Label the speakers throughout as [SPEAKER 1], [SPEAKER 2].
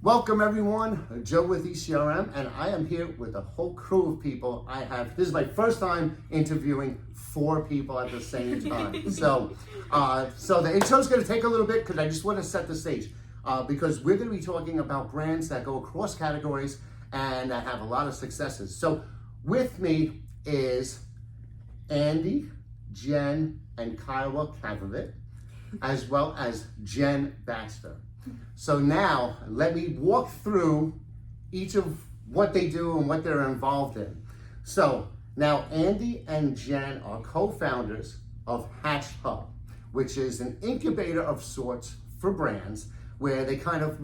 [SPEAKER 1] Welcome everyone, Joe with ECRM, and I am here with a whole crew of people. This is my first time interviewing 4 people at the same time. So the intro is going to take a little bit because I just want to set the stage. Because we're going to be talking about brands that go across categories and that have a lot of successes. So with me is Andy, Jen, and Kiowa Kavovit, as well as Jen Baxter. So now let me walk through each of what they do and what they're involved in. So now Andy and Jen are co-founders of HatchedHub, which is an incubator of sorts for brands where they kind of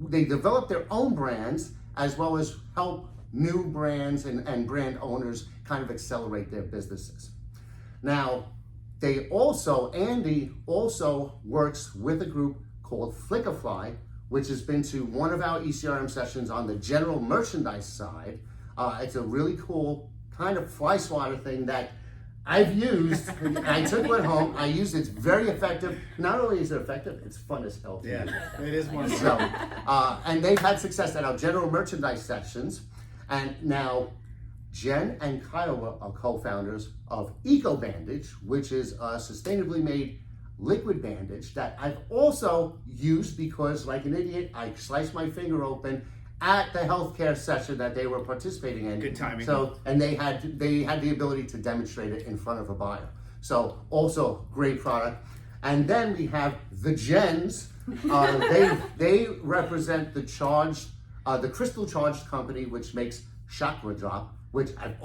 [SPEAKER 1] they develop their own brands as well as help new brands and brand owners kind of accelerate their businesses. Now, Andy also works with a group called FlickaFly, which has been to one of our ECRM sessions on the general merchandise side. It's a really cool kind of fly swatter thing that I've used. I took one home. I used it. It's very effective. Not only is it effective, it's fun as hell.
[SPEAKER 2] Yeah, it is one.
[SPEAKER 1] So, and they've had success at our general merchandise sections. And now Jen and Kiowa are co-founders of Eco Bandage, which is a sustainably made liquid bandage that I've also used because, like an idiot, I sliced my finger open at the healthcare session that they were participating in.
[SPEAKER 2] Good timing.
[SPEAKER 1] So, and they had the ability to demonstrate it in front of a buyer. So, also great product. And then we have the Jens. They represent the crystal charged company, which makes Chakra Drop, which I've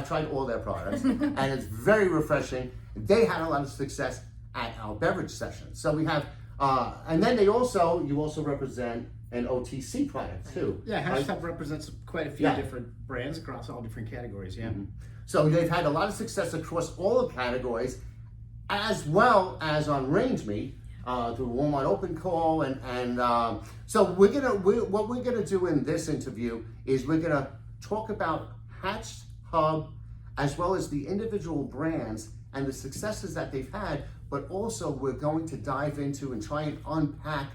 [SPEAKER 1] tried all their products, and it's very refreshing. They had a lot of success at our beverage session. So we have, and then you also represent an OTC product too.
[SPEAKER 2] Yeah, HatchedHub represents quite a few different brands across all different categories, yeah. Mm-hmm.
[SPEAKER 1] So they've had a lot of success across all the categories, as well as on RangeMe, through Walmart Open Call, and so what we're gonna do in this interview is we're gonna talk about HatchedHub as well as the individual brands and the successes that they've had, but also we're going to dive into and try and unpack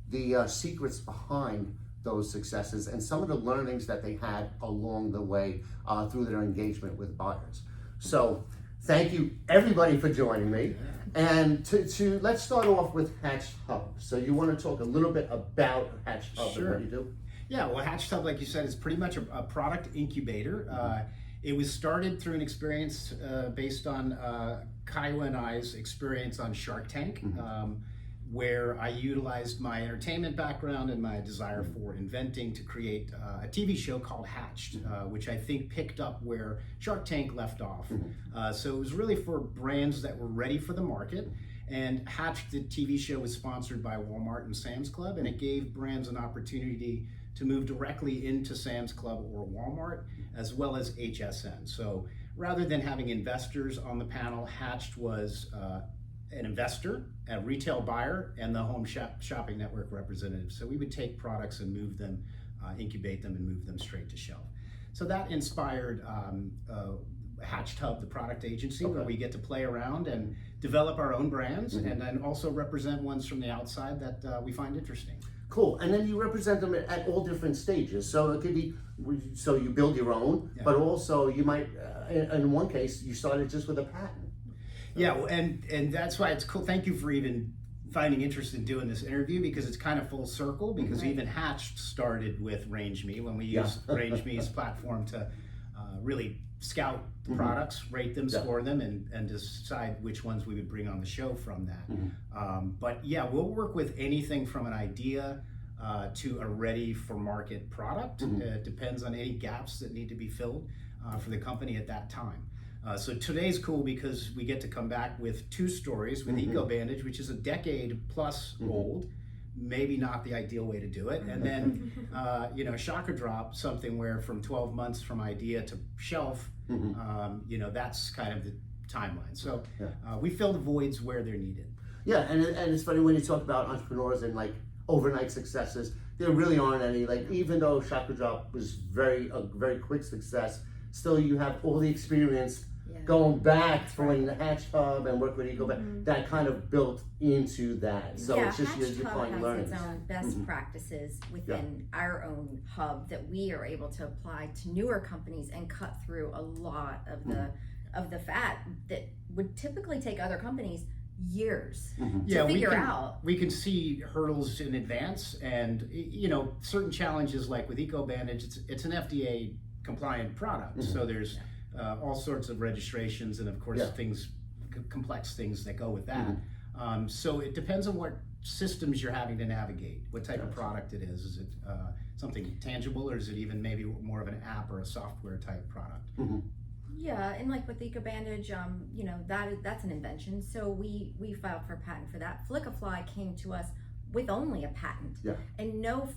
[SPEAKER 1] the secrets behind those successes and some of the learnings that they had along the way through their engagement with buyers. So thank you everybody for joining me. And let's start off with HatchedHub. So you want to talk a little bit about HatchedHub?
[SPEAKER 2] Sure.
[SPEAKER 1] And what you do?
[SPEAKER 2] Yeah, well, HatchedHub, like you said, is pretty much a product incubator. It was started through an experience based on Kiowa and I's experience on Shark Tank, where I utilized my entertainment background and my desire for inventing to create a TV show called Hatched, which I think picked up where Shark Tank left off. So it was really for brands that were ready for the market. And Hatched, the TV show, was sponsored by Walmart and Sam's Club, and it gave brands an opportunity to move directly into Sam's Club or Walmart, as well as HSN. So rather than having investors on the panel, Hatched was an investor, a retail buyer, and the home shopping network representative. So we would take products and move them, incubate them, and move them straight to shelf. So that inspired HatchedHub, the product agency, where we get to play around and develop our own brands, and then also represent ones from the outside that we find interesting.
[SPEAKER 1] Cool, and then you represent them at all different stages. So it could be, so you build your own, but also you might, in one case, you started just with a patent.
[SPEAKER 2] Yeah, and that's why it's cool. Thank you for even finding interest in doing this interview, because it's kind of full circle, because even Hatched started with RangeMe when we used RangeMe's platform to really scout the products, rate them, score them, and decide which ones we would bring on the show from that. But yeah, we'll work with anything from an idea to a ready for market product. It depends on any gaps that need to be filled for the company at that time. So today's cool because we get to come back with 2 stories with Eco Bandage, which is a decade plus old, maybe not the ideal way to do it. And then, Chakra Drop, something where from 12 months from idea to shelf, that's kind of the timeline. So we fill the voids where they're needed.
[SPEAKER 1] Yeah, and it's funny when you talk about entrepreneurs and like overnight successes, there really aren't any. Like, even though Chakra Drop was a very quick success, still you have all the experience going back for when the HatchedHub and work with Eco Bandage, that kind of built into that. So it's just you're applying learning.
[SPEAKER 3] Its own best practices within our own hub that we are able to apply to newer companies and cut through a lot of the fat that would typically take other companies years to figure out.
[SPEAKER 2] We can see hurdles in advance, and certain challenges like with Eco Bandage, it's an FDA compliant product, so there's all sorts of registrations and of course complex things that go with that. So it depends on what systems you're having to navigate, what type of product it is. Is it something tangible, or is it even maybe more of an app or a software type product?
[SPEAKER 3] Yeah, and like with Eco Bandage, that's an invention. So we filed for a patent for that. FlickaFly came to us with only a patent and no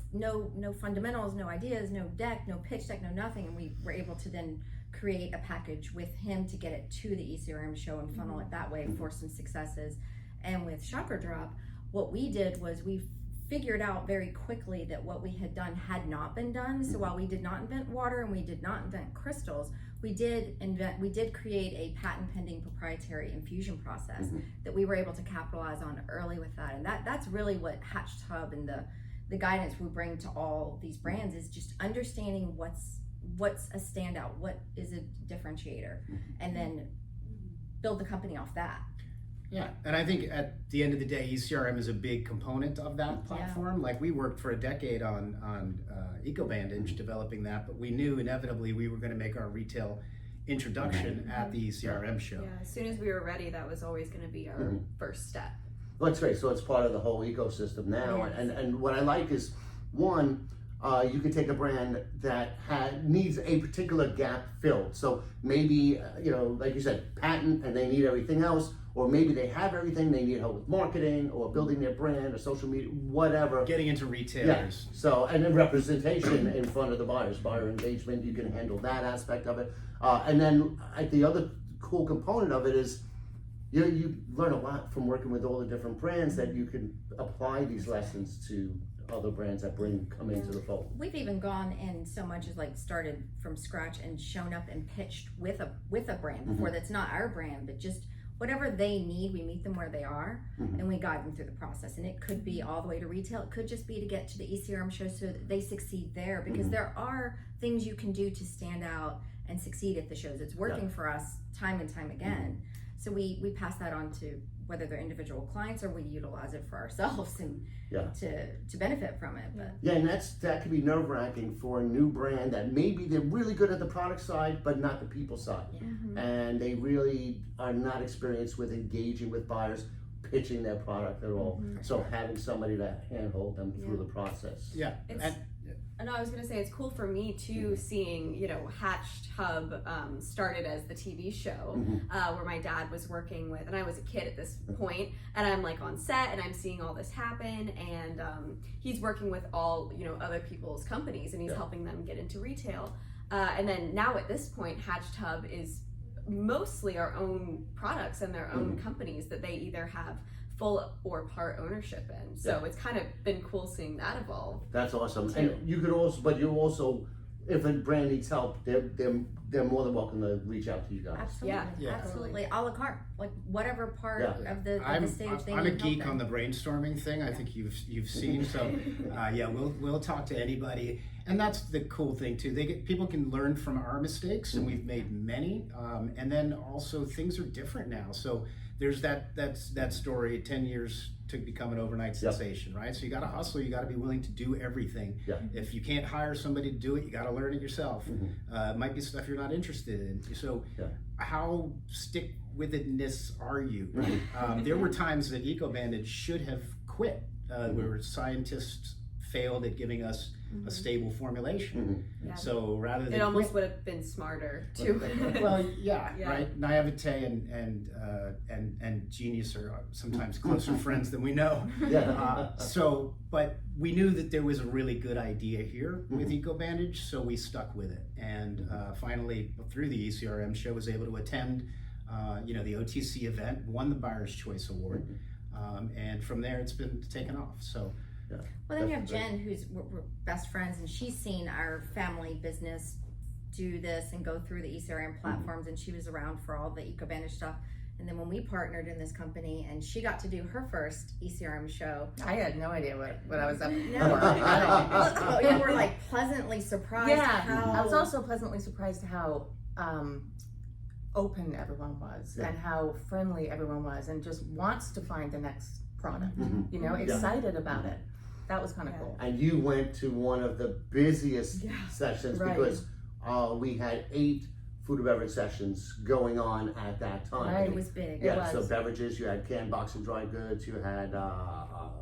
[SPEAKER 3] fundamentals, no ideas, no deck, no pitch deck, no nothing. And we were able to then create a package with him to get it to the ECRM show and funnel it that way for some successes. And with Chakra Drop, what we did was we figured out very quickly that what we had done had not been done. So while we did not invent water and we did not invent crystals, we did create a patent pending proprietary infusion process that we were able to capitalize on early with that. And that's really what HatchedHub and the guidance we bring to all these brands is just understanding what's a standout, what is a differentiator, and then build the company off that.
[SPEAKER 2] Yeah, and I think at the end of the day, ECRM is a big component of that platform. Like we worked for a decade on Eco Bandage, developing that, but we knew inevitably we were going to make our retail introduction at the ECRM show.
[SPEAKER 4] Yeah, as soon as we were ready, that was always going to be our first step.
[SPEAKER 1] Well, that's great. So it's part of the whole ecosystem now. And what I like is, one, you could take a brand that needs a particular gap filled. So maybe, like you said, patent and they need everything else, or maybe they have everything, they need help with marketing or building their brand or social media, whatever.
[SPEAKER 2] Getting into retailers.
[SPEAKER 1] Yeah. So, and then representation in front of the buyers, buyer engagement, you can handle that aspect of it. And then the other cool component of it is, you learn a lot from working with all the different brands that you can apply these lessons to other brands that come into the fold.
[SPEAKER 3] We've even gone and so much as like started from scratch and shown up and pitched with a brand before that's not our brand, but just whatever they need, we meet them where they are and we guide them through the process. And it could be all the way to retail. It could just be to get to the ECRM show so that they succeed there, because there are things you can do to stand out and succeed at the shows. It's working for us time and time again. So we pass that on to whether they're individual clients or we utilize it for ourselves and to benefit from it. But
[SPEAKER 1] and that can be nerve-wracking for a new brand that maybe they're really good at the product side but not the people side, and they really are not experienced with engaging with buyers, pitching their product at all. So having somebody to handhold them through the process.
[SPEAKER 4] And I was going to say, it's cool for me too, seeing, HatchedHub started as the TV show where my dad was working with, and I was a kid at this point, and I'm like on set and I'm seeing all this happen, and he's working with all, other people's companies, and he's helping them get into retail. And then now at this point, HatchedHub is mostly our own products and their own companies that they either have full or part ownership in. So it's kind of been cool seeing that evolve.
[SPEAKER 1] That's awesome. And you could also, if a brand needs help, they're more than welcome to reach out to you guys.
[SPEAKER 3] Absolutely, absolutely. A la carte, like whatever part of the stage they need.
[SPEAKER 2] I'm a geek on the brainstorming thing. I think you've seen. So we'll talk to anybody, and that's the cool thing too. People can learn from our mistakes, and we've made many. And then also things are different now. So there's that story, 10 years to become an overnight sensation, right? So you got to hustle, you got to be willing to do everything. If you can't hire somebody to do it, you got to learn it yourself. It might be stuff you're not interested in. So how stick-with-itness are you? There were times that Eco Bandage should have quit, where scientists failed at giving us a stable formulation. So rather than
[SPEAKER 4] it almost would have been smarter too.
[SPEAKER 2] Well, right. Naivete and genius are sometimes closer friends than we know. But we knew that there was a really good idea here with Eco Bandage, so we stuck with it. And finally, through the ECRM show, was able to attend, the OTC event, won the Buyer's Choice Award, and from there it's been taken off. So.
[SPEAKER 3] Well, then you have Jen, we're best friends, and she's seen our family business do this and go through the ECRM platforms, and she was around for all the Eco Bandage stuff. And then when we partnered in this company and she got to do her first ECRM show.
[SPEAKER 5] I had no idea what I was up for.
[SPEAKER 3] No, you were like pleasantly surprised.
[SPEAKER 5] Yeah,
[SPEAKER 3] how...
[SPEAKER 5] I was also pleasantly surprised how open everyone was and how friendly everyone was and just wants to find the next product, you know, excited about it. That was kind of cool.
[SPEAKER 1] And you went to one of the busiest sessions because we had 8 food and beverage sessions going on at that time.
[SPEAKER 3] It was big.
[SPEAKER 1] Yeah, so beverages, you had canned, box, and dry goods, you had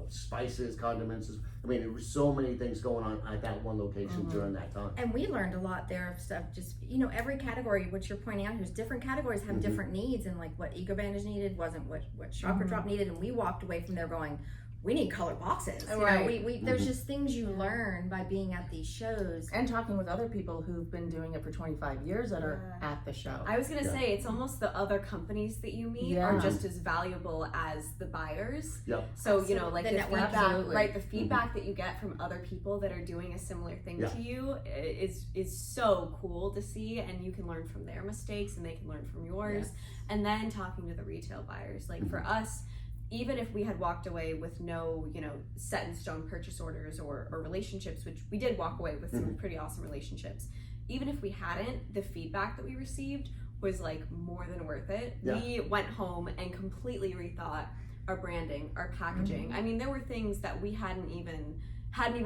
[SPEAKER 1] spices, condiments. I mean, there were so many things going on at that one location during that time.
[SPEAKER 3] And we learned a lot there of stuff. Just, you know, every category, what you're pointing out here is different categories have different needs, and like what Eco Bandage needed wasn't what Chakra Drop needed, and we walked away from there going, we need colored boxes. You know, we there's just things you learn by being at these shows.
[SPEAKER 5] And talking with other people who've been doing it for 25 years that are at the show.
[SPEAKER 4] I was going to say, it's almost the other companies that you meet are just as valuable as the buyers. So, you know, like the feedback, right? The feedback that you get from other people that are doing a similar thing to you is so cool to see, and you can learn from their mistakes and they can learn from yours. And then talking to the retail buyers, like for us, even if we had walked away with no, you know, set in stone purchase orders or relationships, which we did walk away with some pretty awesome relationships, even if we hadn't, the feedback that we received was like more than worth it. We went home and completely rethought our branding, our packaging. I mean, there were things that we hadn't even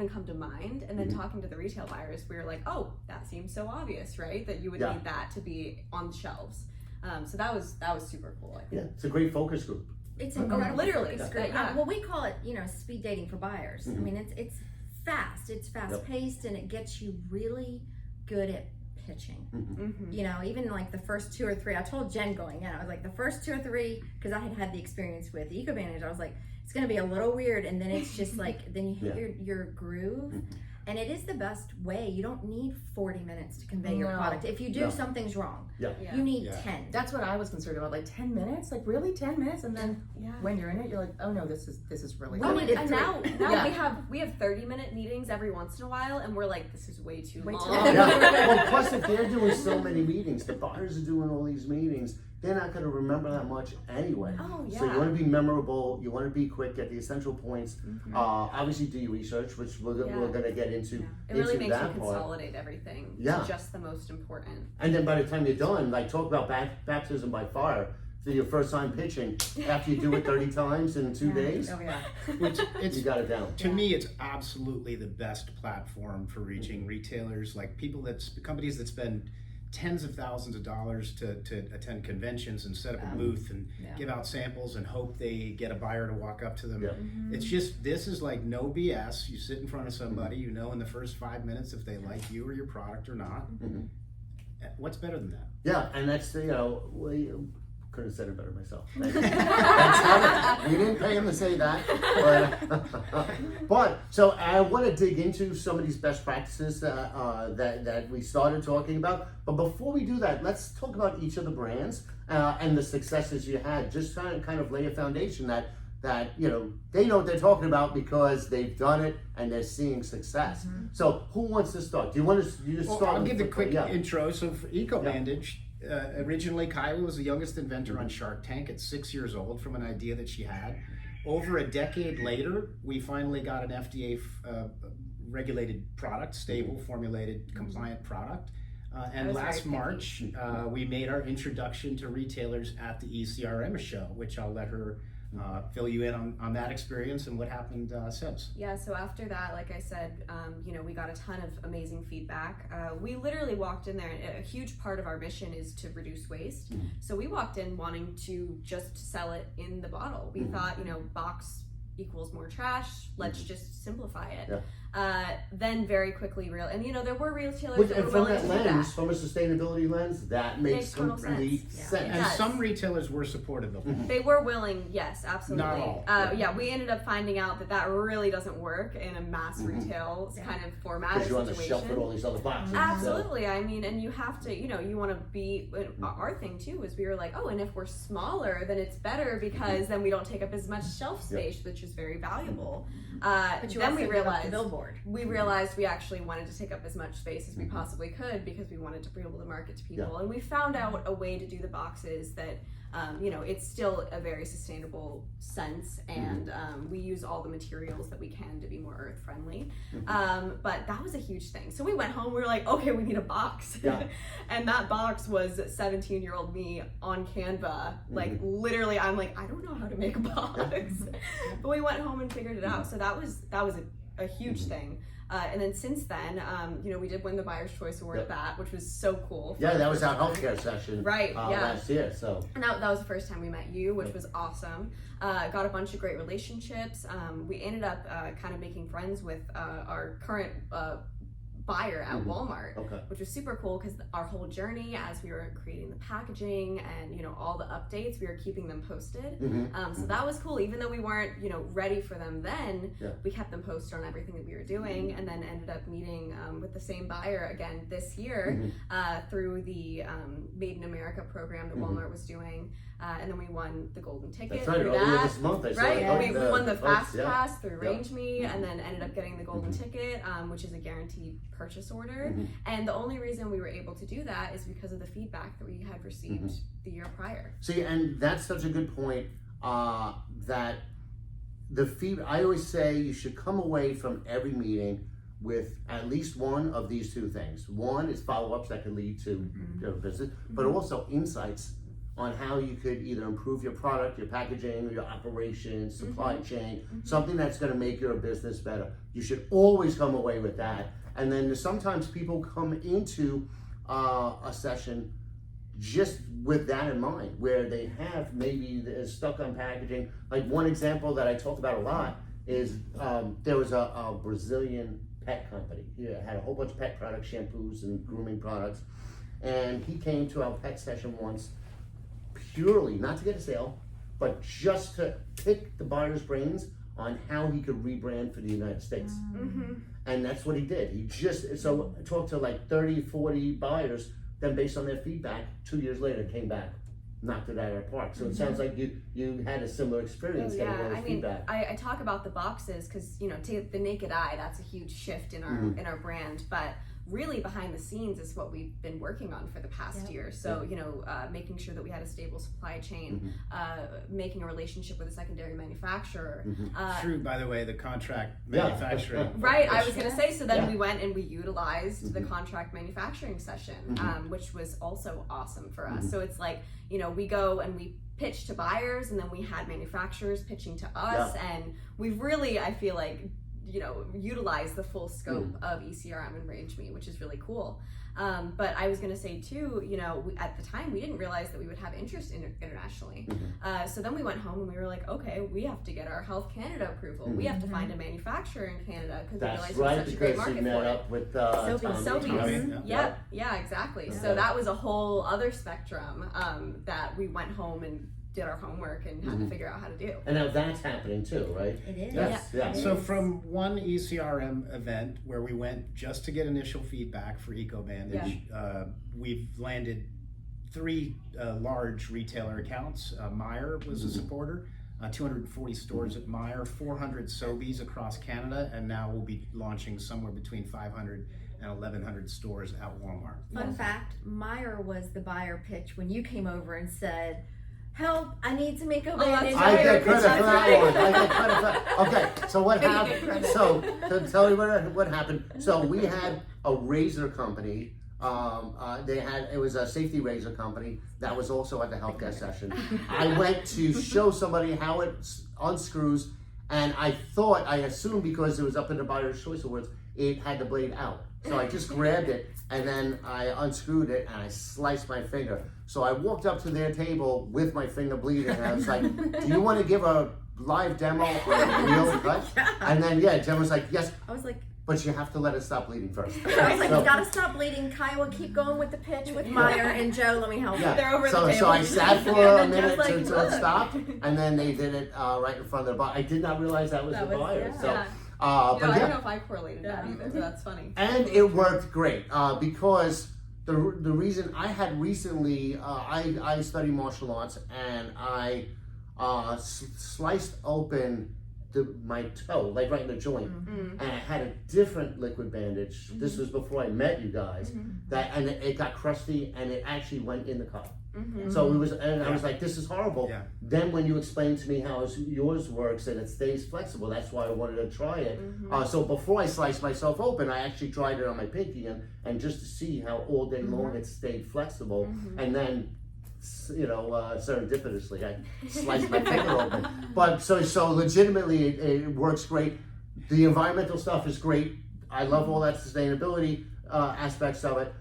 [SPEAKER 4] come to mind, and then talking to the retail buyers, we were like, oh, that seems so obvious, right? That you would need that to be on the shelves. So that was super cool, I think.
[SPEAKER 1] Yeah, it's a great focus group.
[SPEAKER 3] It's incredible.
[SPEAKER 4] Literally.
[SPEAKER 3] Well, we call it, you know, speed dating for buyers. I mean, it's fast. It's fast paced, and it gets you really good at pitching. You know, even like the first 2 or 3. I told Jen going in, I was like, the first 2 or 3, because I had the experience with Eco Bandage. I was like, it's going to be a little weird, and then it's just like, then you hit your groove. And it is the best way. You don't need 40 minutes to convey your product. If you do, something's wrong. You need 10.
[SPEAKER 5] That's what I was concerned about. Like 10 minutes? Like really 10 minutes? And then when you're in it, you're like, oh no, this is really good.
[SPEAKER 3] And
[SPEAKER 4] now we have 30-minute meetings every once in a while, and we're like, this is way too long.
[SPEAKER 1] Well, plus if they're doing so many meetings, the buyers are doing all these meetings, they're not going to remember that much anyway. So you want to be memorable, you want to be quick, get the essential points. Obviously do your research, which we're going to get into.
[SPEAKER 4] It really makes you consolidate everything to just the most important.
[SPEAKER 1] And then by the time you're done, like talk about baptism by fire. So your first time pitching, after you do it 30 times in 2 days,
[SPEAKER 2] Which
[SPEAKER 1] you got it down.
[SPEAKER 2] To me, it's absolutely the best platform for reaching retailers, like companies that spend tens of thousands of dollars to attend conventions and set up a booth and give out samples and hope they get a buyer to walk up to them. It's just, this is like no BS. You sit in front of somebody, you know in the first 5 minutes if they like you or your product or not. What's better than that?
[SPEAKER 1] Yeah, and that's, you know, couldn't have said it better myself. You didn't pay him to say that. But so I want to dig into some of these best practices that we started talking about. But before we do that, let's talk about each of the brands and the successes you had. Just kind of lay a foundation that you know they know what they're talking about because they've done it and they're seeing success. So who wants to start? Do you want to start?
[SPEAKER 2] I'll give the quick intro. So for Eco Bandage. Originally, Kiowa was the youngest inventor on Shark Tank at 6 years old from an idea that she had. Over a decade later, we finally got an FDA regulated product, stable, formulated, compliant product. And last March, we made our introduction to retailers at the ECRM show, which I'll let her fill you in on that experience and what happened since.
[SPEAKER 4] Yeah, so after that, like I said, you know, we got a ton of amazing feedback. We literally walked in there, and a huge part of our mission is to reduce waste. So we walked in wanting to just sell it in the bottle. We thought, you know, box equals more trash, let's just simplify it. Then very quickly and you know, there were retailers that were willing to do that.
[SPEAKER 1] From a sustainability lens, that makes complete sense.
[SPEAKER 2] And some retailers were supportive of it.
[SPEAKER 4] They were willing, yes, absolutely.
[SPEAKER 2] Not all.
[SPEAKER 4] We ended up finding out that really doesn't work in a mass retail kind of format.
[SPEAKER 1] Because you're on the shelf with all these other boxes.
[SPEAKER 4] Absolutely. I mean, and you have to, you know, you want to be, our thing too was we were like, oh, and if we're smaller, then it's better because then we don't take up as much shelf space, which which is very valuable.
[SPEAKER 3] But you
[SPEAKER 4] then
[SPEAKER 3] also
[SPEAKER 4] we
[SPEAKER 3] give up the
[SPEAKER 4] realized
[SPEAKER 3] billboard.
[SPEAKER 4] we realized we actually wanted to take up as much space as we possibly could because we wanted to be able to market to people. And we found out a way to do the boxes that, you know, it's still a very sustainable sense, and we use all the materials that we can to be more earth friendly. But that was a huge thing. So we went home, we were like, okay, we need a box. And that box was 17-year-old me on Canva. Like literally, I'm like, I don't know how to make a box. But we went home and figured it out. So that was a huge thing. And then since then, you know, we did win the Buyer's Choice Award at that, which was so cool.
[SPEAKER 1] Yeah, that was our healthcare session last year. So
[SPEAKER 4] and that was the first time we met you, which was awesome. Got a bunch of great relationships. We ended up kind of making friends with our current buyer at Walmart, which was super cool because our whole journey as we were creating the packaging and, you know, all the updates, we were keeping them posted. So that was cool. Even though we weren't, you know, ready for them then, we kept them posted on everything that we were doing, and then ended up meeting with the same buyer again this year through the Made in America program that Walmart was doing. And then we won the golden ticket.
[SPEAKER 1] That's right, earlier this month I saw
[SPEAKER 4] we won the Fast
[SPEAKER 1] post,
[SPEAKER 4] Pass through RangeMe, and then ended up getting the golden ticket, which is a guaranteed purchase order. And the only reason we were able to do that is because of the feedback that we had received the year prior.
[SPEAKER 1] See, and that's such a good point, that the feedback, I always say you should come away from every meeting with at least one of these two things. One is follow-ups that can lead to your business, but also insights on how you could either improve your product, your packaging, your operations, supply chain, something that's going to make your business better. You should always come away with that. And then sometimes people come into a session just with that in mind, where they have maybe they're stuck on packaging. Like one example that I talk about a lot is there was a Brazilian pet company. He had a whole bunch of pet products, shampoos and grooming products. And he came to our pet session once purely, not to get a sale, but just to pick the buyer's brains on how he could rebrand for the United States. And that's what he did. He just, so talked to like 30, 40 buyers, then based on their feedback, 2 years later came back, knocked it out of the park. So it sounds like you had a similar experience getting all this feedback.
[SPEAKER 4] I talk about the boxes because, you know, to the naked eye, that's a huge shift in our brand, but really behind the scenes is what we've been working on for the past year. So, you know, making sure that we had a stable supply chain, making a relationship with a secondary manufacturer.
[SPEAKER 2] Through, by the way, the contract manufacturing.
[SPEAKER 4] Right, I was going to say, so then we went and we utilized the contract manufacturing session, which was also awesome for us. So it's like, you know, we go and we pitch to buyers, and then we had manufacturers pitching to us, and we've really, I feel like, you know, utilize the full scope of ECRM and RangeMe, which is really cool. But I was going to say too, you know, at the time we didn't realize that we would have interest internationally. So then we went home and we were like, okay, we have to get our Health Canada approval. We have to find a manufacturer in Canada because we realized it was such a great market for it.
[SPEAKER 1] With
[SPEAKER 4] Sobeys. Yeah, exactly. So that was a whole other spectrum that we went home and did our homework and had to figure out how to do.
[SPEAKER 1] And now that's happening too, right?
[SPEAKER 3] It is.
[SPEAKER 1] Yes.
[SPEAKER 2] So from one ECRM event where we went just to get initial feedback for Eco Bandage, we've landed 3 large retailer accounts. Meijer was a supporter, 240 stores at Meijer, 400 Sobeys across Canada, and now we'll be launching somewhere between 500 and 1,100 stores at Walmart.
[SPEAKER 3] Fun fact, Meijer was the buyer pitch when you came over and said, help, I need to make a bandage.
[SPEAKER 1] I get credit for that one. I get credit for that. Okay, so what happened? So to tell you what happened. So we had a razor company. It was a safety razor company that was also at the healthcare session. I went to show somebody how it unscrews, and I assumed because it was up in the Buyer's Choice Awards, it had the blade out. So I just grabbed it, and then I unscrewed it, and I sliced my finger. So I walked up to their table with my finger bleeding, and I was like, do you want to give a live demo on a real cut? And then, Jen was like, yes.
[SPEAKER 3] I was like,
[SPEAKER 1] but you have to let it stop bleeding first.
[SPEAKER 3] I was like, you gotta stop bleeding. Kiowa, keep going with the pitch with Meijer, and Joe, let me help you.
[SPEAKER 4] They're over the table.
[SPEAKER 1] So I sat for a minute until it stopped, and then they did it right in front of the buyer. I did not realize that was the buyer.
[SPEAKER 4] I don't know if I correlated that either, so that's funny.
[SPEAKER 1] And it worked great because the reason I had recently, I study martial arts, and I sliced open my toe, like right in the joint, and I had a different liquid bandage. This was before I met you guys. And it got crusty, and it actually went in the cup. So it was, and I was like, this is horrible. Then when you explained to me how yours works and it stays flexible, that's why I wanted to try it. So before I sliced myself open, I actually tried it on my pinky and just to see how all day long it stayed flexible. And then, you know, serendipitously, I sliced my finger open. But so legitimately, it works great. The environmental stuff is great. I love all that sustainability aspects of it.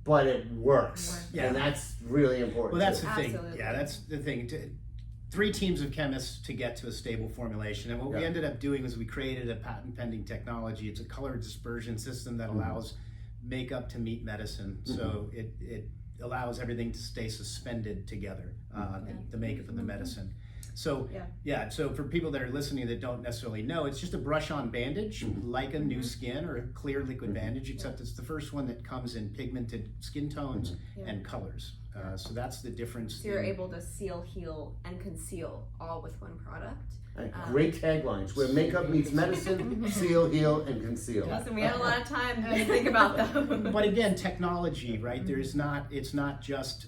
[SPEAKER 1] But it works, and that's really important.
[SPEAKER 2] Well, that's the thing.
[SPEAKER 4] Absolutely.
[SPEAKER 2] Yeah, that's the thing. 3 teams of chemists to get to a stable formulation, and what we ended up doing was we created a patent-pending technology. It's a color dispersion system that allows makeup to meet medicine. So it allows everything to stay suspended together, the makeup and the medicine. So so for people that are listening that don't necessarily know, it's just a brush-on bandage, like a new skin or a clear liquid bandage, except it's the first one that comes in pigmented skin tones and colors. So that's the difference.
[SPEAKER 4] So you're able to seal, heal, and conceal all with one product.
[SPEAKER 1] Great taglines, where makeup meets medicine, seal, heal, and conceal.
[SPEAKER 4] Listen, we had a lot of time to think about them.
[SPEAKER 2] But again, technology, right? It's not just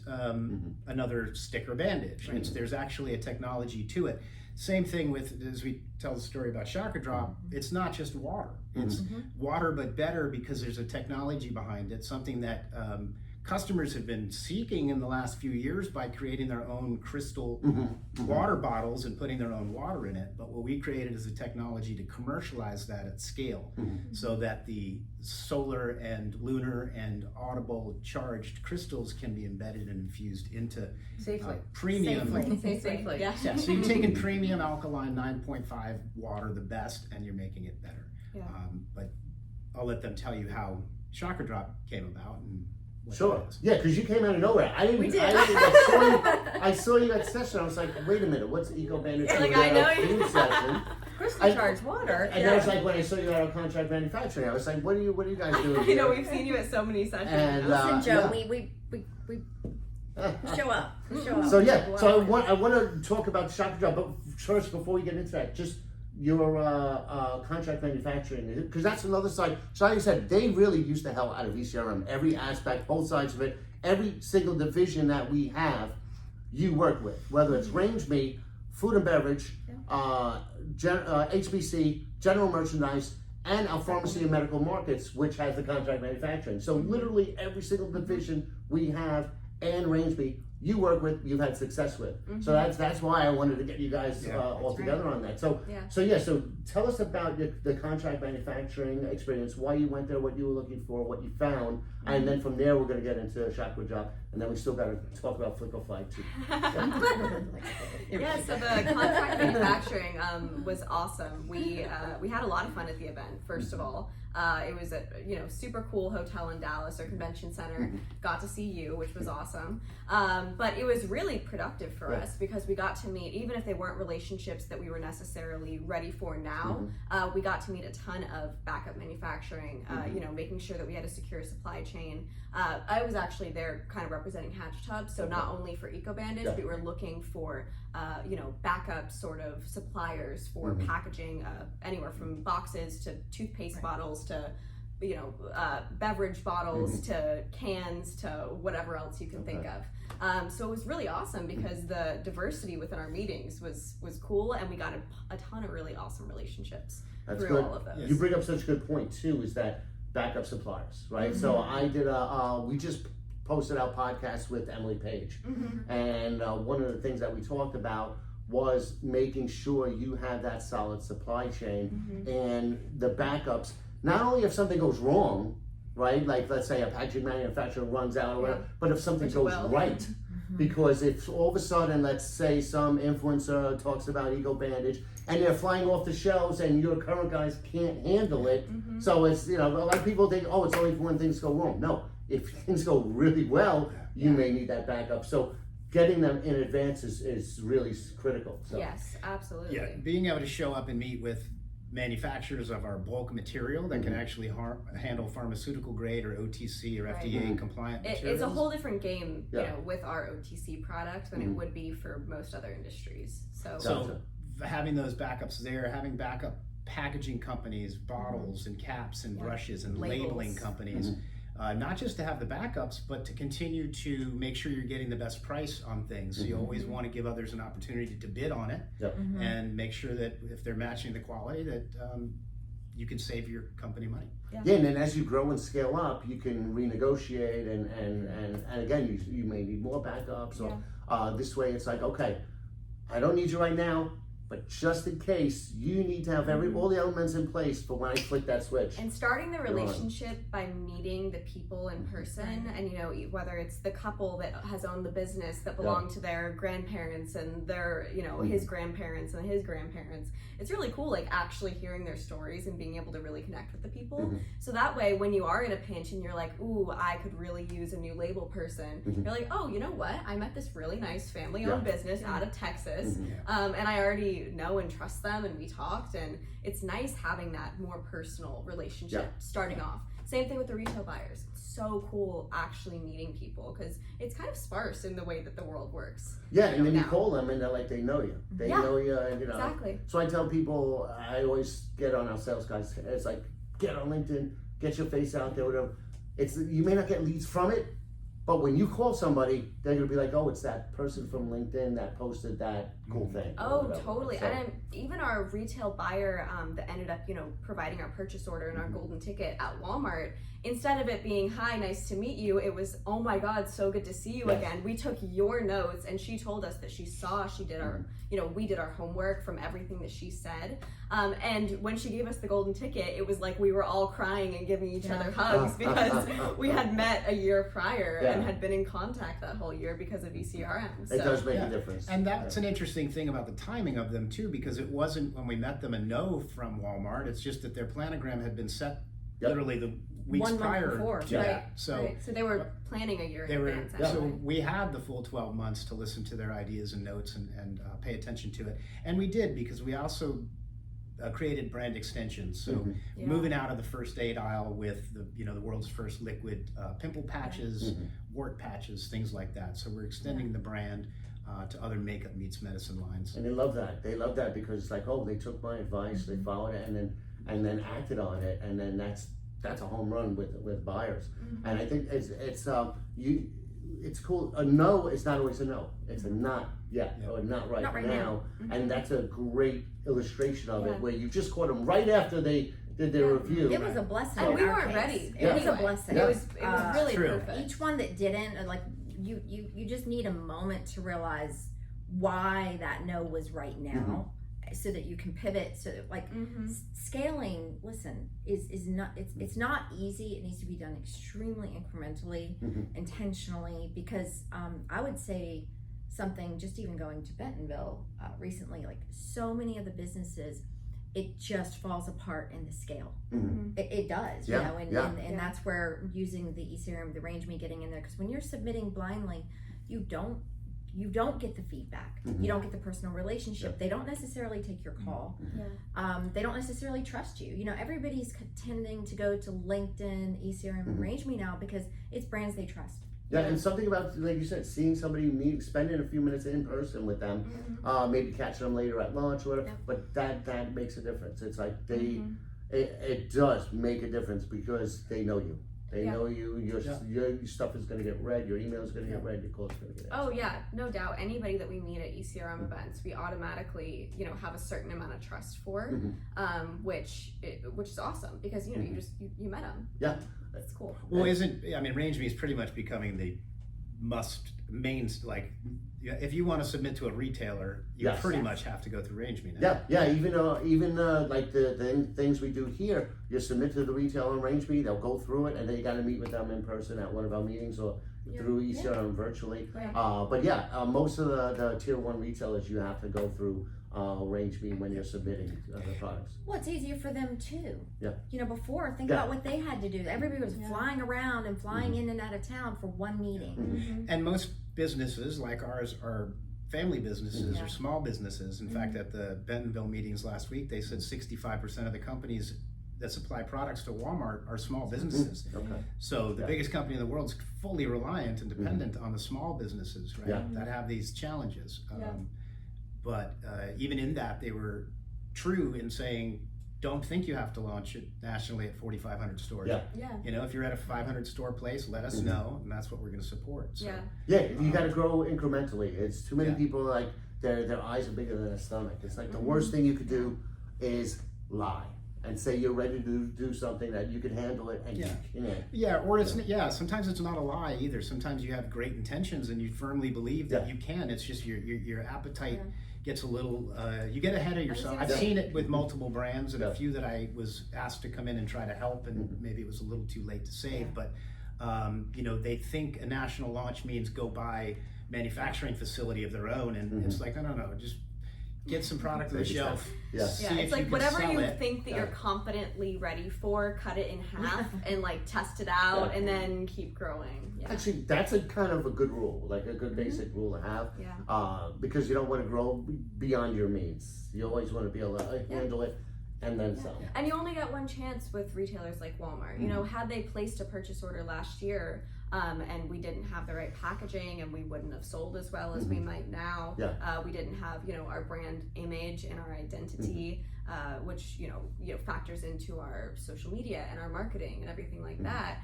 [SPEAKER 2] another stick or bandage. There's actually a technology to it. Same thing with, as we tell the story about Chakra Drop, it's not just water. It's water, but better because there's a technology behind it, something that customers have been seeking in the last few years by creating their own crystal water bottles and putting their own water in it. But what we created is a technology to commercialize that at scale so that the solar and lunar and audible charged crystals can be embedded and infused into premium.
[SPEAKER 4] Safely. Yeah.
[SPEAKER 2] Yeah, so you're taking premium alkaline 9.5 water, the best, and you're making it better. But I'll let them tell you how Chakra Drop came about and
[SPEAKER 1] Sure. Yeah, because you came out of nowhere. I saw you at session. I was like, wait a minute, what's Eco Bandage?
[SPEAKER 4] Like, I know you.
[SPEAKER 1] Food session.
[SPEAKER 5] Crystal charged water.
[SPEAKER 1] And I was like, when I saw you at our contract manufacturing, I was like, what are you guys doing?
[SPEAKER 4] I know, we've seen you at so many sessions.
[SPEAKER 1] And,
[SPEAKER 3] Listen, Joe, we show up.
[SPEAKER 1] So yeah, so I want to talk about Chakra Drop, but first, before we get into that, just your contract manufacturing, because that's another side. So like I said, they really use the hell out of ECRM. Every aspect, both sides of it, every single division that we have, you work with, whether it's RangeMe, food and beverage, HBC, general merchandise, and our pharmacy and medical markets, which has the contract manufacturing. So literally every single division we have and RangeMe, you work with, you've had success with. So that's why I wanted to get you guys all together on that. So tell us about the contract manufacturing experience, why you went there, what you were looking for, what you found, and then from there we're going to get into Chakra Drop, and then we still got to talk about FlickaFly too.
[SPEAKER 4] So the contract manufacturing was awesome. We had a lot of fun at the event. First of all, it was a super cool hotel in Dallas, or convention center. Got to see you, which was awesome. But it was really productive for us because we got to meet, even if they weren't relationships that we were necessarily ready for now, we got to meet a ton of backup manufacturing, making sure that we had a secure supply chain. I was actually there kind of representing HatchedHub, so not only for Eco Bandage, but we were looking for backup sort of suppliers for packaging, anywhere from boxes to toothpaste bottles to beverage bottles to cans to whatever else you can think of. So it was really awesome because the diversity within our meetings was cool, and we got a ton of really awesome relationships through all of those.
[SPEAKER 1] You bring up such a good point too, is that backup suppliers, right? So I did we just posted our podcast with Emily Page, and one of the things that we talked about was making sure you have that solid supply chain and the backups. Not only if something goes wrong, right? Like let's say a packaging manufacturer runs out or whatever, but if something goes right. Because if all of a sudden, let's say some influencer talks about Eco Bandage and they're flying off the shelves and your current guys can't handle it. So it's, a lot of people think, oh, it's only when things go wrong. No, if things go really well, you may need that backup. So getting them in advance is really critical. So.
[SPEAKER 4] Yes, absolutely.
[SPEAKER 2] Yeah, being able to show up and meet with manufacturers of our bulk material that can actually handle pharmaceutical grade or OTC or FDA compliant materials.
[SPEAKER 4] It's a whole different game, with our OTC product than it would be for most other industries. So
[SPEAKER 2] having those backups there, having backup packaging companies, bottles and caps and brushes and labeling companies, not just to have the backups, but to continue to make sure you're getting the best price on things. So you always want to give others an opportunity to bid on it and make sure that if they're matching the quality, that you can save your company money.
[SPEAKER 1] Yeah, and then as you grow and scale up, you can renegotiate and again, you may need more backups. Or this way it's like, okay, I don't need you right now, but just in case, you need to have all the elements in place for when I flick that switch.
[SPEAKER 4] And starting the relationship by meeting the people in person, and you know, whether it's the couple that has owned the business that belonged to their grandparents and their, you know, his grandparents and his grandparents, it's really cool, like actually hearing their stories and being able to really connect with the people. So that way, when you are in a pinch and you're like, ooh, I could really use a new label person, you're like, oh, you know what? I met this really nice family-owned business out of Texas, and I already know and trust them, and we talked, and it's nice having that more personal relationship starting off. Same thing with the retail buyers. It's so cool actually meeting people, because it's kind of sparse in the way that the world works.
[SPEAKER 1] Yeah, and then you call them and they're like, they know you. They know you, and you know.
[SPEAKER 4] Exactly.
[SPEAKER 1] So I tell people, I always get on our sales guys, it's like, get on LinkedIn, get your face out there, whatever. It's, you may not get leads from it, but when you call somebody, they're gonna be like, oh, it's that person from LinkedIn that posted that cool thing.
[SPEAKER 4] Oh, totally. So, and even our retail buyer that ended up, you know, providing our purchase order and our golden ticket at Walmart, instead of it being, hi, nice to meet you, it was, oh my God, so good to see you again. We took your notes, and she told us that she did our, you know, we did our homework from everything that she said. And when she gave us the golden ticket, it was like we were all crying and giving each other hugs because we had met a year prior and had been in contact that whole year because of ECRM. So.
[SPEAKER 1] It does make a difference.
[SPEAKER 2] And that's an interesting thing about the timing of them too, because it wasn't when we met them a no from Walmart. It's just that their planogram had been set literally the weeks
[SPEAKER 3] 1 month
[SPEAKER 2] prior
[SPEAKER 3] before.
[SPEAKER 2] to that. So
[SPEAKER 4] they were planning a year in advance.
[SPEAKER 2] So we had the full 12 months to listen to their ideas and notes and pay attention to it. And we did, because we also created brand extensions. So moving out of the first aid aisle with the world's first liquid pimple patches, wart patches, things like that. So we're extending the brand to other makeup meets medicine lines.
[SPEAKER 1] And they love that. They love that because it's like, oh, they took my advice, they followed it, and then acted on it, and then that's a home run with buyers. And I think it's cool. A no is not always a no. It's a not yet or not right now. And that's a great illustration of it, where you just caught them right after they did their review.
[SPEAKER 3] It was a blessing.
[SPEAKER 4] And we weren't ready.
[SPEAKER 3] It was a blessing.
[SPEAKER 4] It was really perfect.
[SPEAKER 3] Each one that didn't, like, you just need a moment to realize why that no was right now, so that you can pivot. So that, like, scaling, listen, is not, it's not easy. It needs to be done extremely incrementally, intentionally, because I would say something, just even going to Bentonville recently, like, so many of the businesses, it just falls apart in the scale. It does, you know, and that's where using the ECRM, the RangeMe, getting in there, because when you're submitting blindly, you don't get the feedback. You don't get the personal relationship. They don't necessarily take your call. They don't necessarily trust you. You know, everybody's tending to go to LinkedIn, ECRM, and RangeMe now because it's brands they trust.
[SPEAKER 1] Yeah, and something about, like you said, seeing somebody, spending a few minutes in person with them, maybe catching them later at lunch or whatever, but that makes a difference. It's like it does make a difference because they know you. They know you, your stuff is going to get read, your email is going to get read, your call is going to get answered.
[SPEAKER 4] Oh yeah, no doubt. Anybody that we meet at ECRM events, we automatically, you know, have a certain amount of trust for, which is awesome, because you know you met them.
[SPEAKER 1] Yeah,
[SPEAKER 4] that's cool.
[SPEAKER 2] Well, RangeMe is pretty much becoming the like, if you want to submit to a retailer, you pretty much have to go through RangeMe now.
[SPEAKER 1] Yeah. Even like the things we do here, you submit to the retailer on RangeMe, they'll go through it, and then you got to meet with them in person at one of our meetings or through ECRM virtually. But most of the tier 1 retailers, you have to go through RangeMe when you're submitting the products.
[SPEAKER 3] Well, it's easier for them too.
[SPEAKER 1] Yeah.
[SPEAKER 3] You know, before, think about what they had to do. Everybody was flying around and flying in and out of town for one meeting.
[SPEAKER 2] And most businesses like ours are family businesses or small businesses. In fact, at the Bentonville meetings last week, they said 65% of the companies that supply products to Walmart are small businesses. So the biggest company in the world is fully reliant and dependent on the small businesses, right? That have these challenges. but even in that, they were true in saying, don't think you have to launch it nationally at 4,500 stores.
[SPEAKER 4] Yeah.
[SPEAKER 2] You know, if you're at a 500 store place, let us know, and that's what we're going to support. So,
[SPEAKER 4] Yeah.
[SPEAKER 1] You got to grow incrementally. It's too many
[SPEAKER 2] Yeah.
[SPEAKER 1] people like their eyes are bigger than their stomach. It's like the worst thing you could do is lie and say you're ready to do something that you can handle it and you can't.
[SPEAKER 2] Yeah, or it's sometimes it's not a lie either. Sometimes you have great intentions and you firmly believe that you can. It's just your appetite gets a little you get ahead of yourself. I've seen it with multiple brands and a few that I was asked to come in and try to help, and maybe it was a little too late to save, but you know, they think a national launch means go buy manufacturing facility of their own, and it's like, no, just get some product on the shelf.
[SPEAKER 1] Yeah.
[SPEAKER 2] See
[SPEAKER 4] Yeah,
[SPEAKER 2] if
[SPEAKER 4] it's like
[SPEAKER 2] can
[SPEAKER 4] whatever
[SPEAKER 2] sell
[SPEAKER 4] you
[SPEAKER 2] it.
[SPEAKER 4] think that you're confidently ready for, cut it in half and like test it out and then keep growing. Yeah.
[SPEAKER 1] Actually, that's a kind of a good rule, like a good basic rule to have.
[SPEAKER 4] Yeah.
[SPEAKER 1] Because you don't want to grow beyond your means. You always want to be able to handle it and then some.
[SPEAKER 4] And you only get one chance with retailers like Walmart. You know, had they placed a purchase order last year, and we didn't have the right packaging, and we wouldn't have sold as well as we might now. We didn't have, you know, our brand image and our identity, which you know factors into our social media and our marketing and everything like that.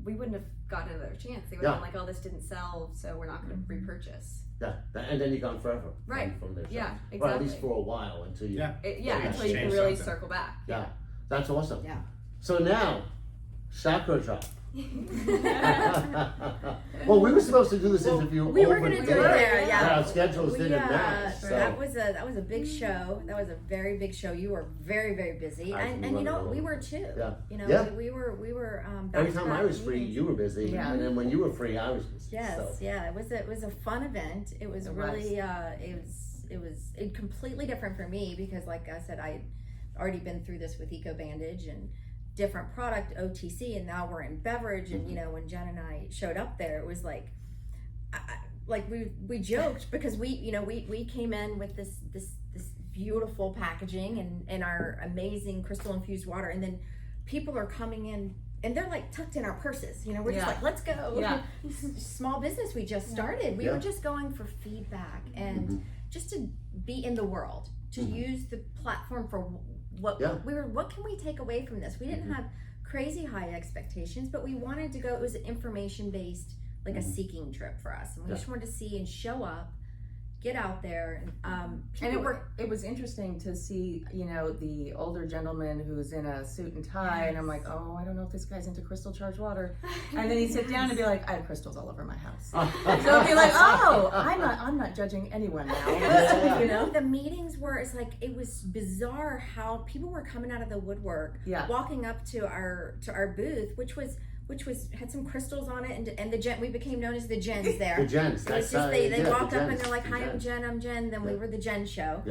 [SPEAKER 4] We wouldn't have gotten another chance. They would have been like, "Oh, this didn't sell, so we're not going to repurchase."
[SPEAKER 1] And then you're gone forever.
[SPEAKER 4] Right.
[SPEAKER 1] From there.
[SPEAKER 4] Yeah, exactly.
[SPEAKER 1] Or at least for a while until you.
[SPEAKER 4] Until you can really circle back.
[SPEAKER 1] Yeah, that's awesome.
[SPEAKER 3] Yeah.
[SPEAKER 1] So now, Chakra Drop. Well, we were supposed to do this interview.
[SPEAKER 3] We were
[SPEAKER 1] over
[SPEAKER 3] going to do
[SPEAKER 1] there.
[SPEAKER 3] it there, yeah.
[SPEAKER 1] Our schedules didn't match. So.
[SPEAKER 3] That was a big show. That was a very big show. You were very, very busy, and you know we were too.
[SPEAKER 1] Yeah.
[SPEAKER 3] You know,
[SPEAKER 1] Yeah.
[SPEAKER 3] we were.
[SPEAKER 1] Every time I was free, you were busy, and then when you were free, I was busy.
[SPEAKER 3] Yes,
[SPEAKER 1] so.
[SPEAKER 3] yeah. It was a fun event. It was really it was completely different for me because, like I said, I'd already been through this with Eco Bandage and different product OTC, and now we're in beverage. And you know, when Jen and I showed up there, it was like we joked because we came in with this beautiful packaging and our amazing crystal infused water, and then people are coming in and they're like tucked in our purses. You know, we're just like, let's go.
[SPEAKER 5] Yeah.
[SPEAKER 3] Small business we just started. We were just going for feedback and just to be in the world, to use the platform for what can we take away from this? We didn't have crazy high expectations, but we wanted to go. It was an information based, like a seeking trip for us, and we just wanted to see and show up, get out there, and
[SPEAKER 5] it worked. It was interesting to see, you know, the older gentleman who's in a suit and tie, and I'm like, oh, I don't know if this guy's into crystal charged water, and then he'd sit down and be like, I have crystals all over my house. So I'd be like, oh, I'm not judging anyone now.
[SPEAKER 3] You know, the meetings were, it's like, it was bizarre how people were coming out of the woodwork, walking up to our booth, which had some crystals on it, and the we became known as the Gens there.
[SPEAKER 1] The Gens.
[SPEAKER 3] It's just they walk up and they're like, hi, I'm Jen. Then we were the Jen show.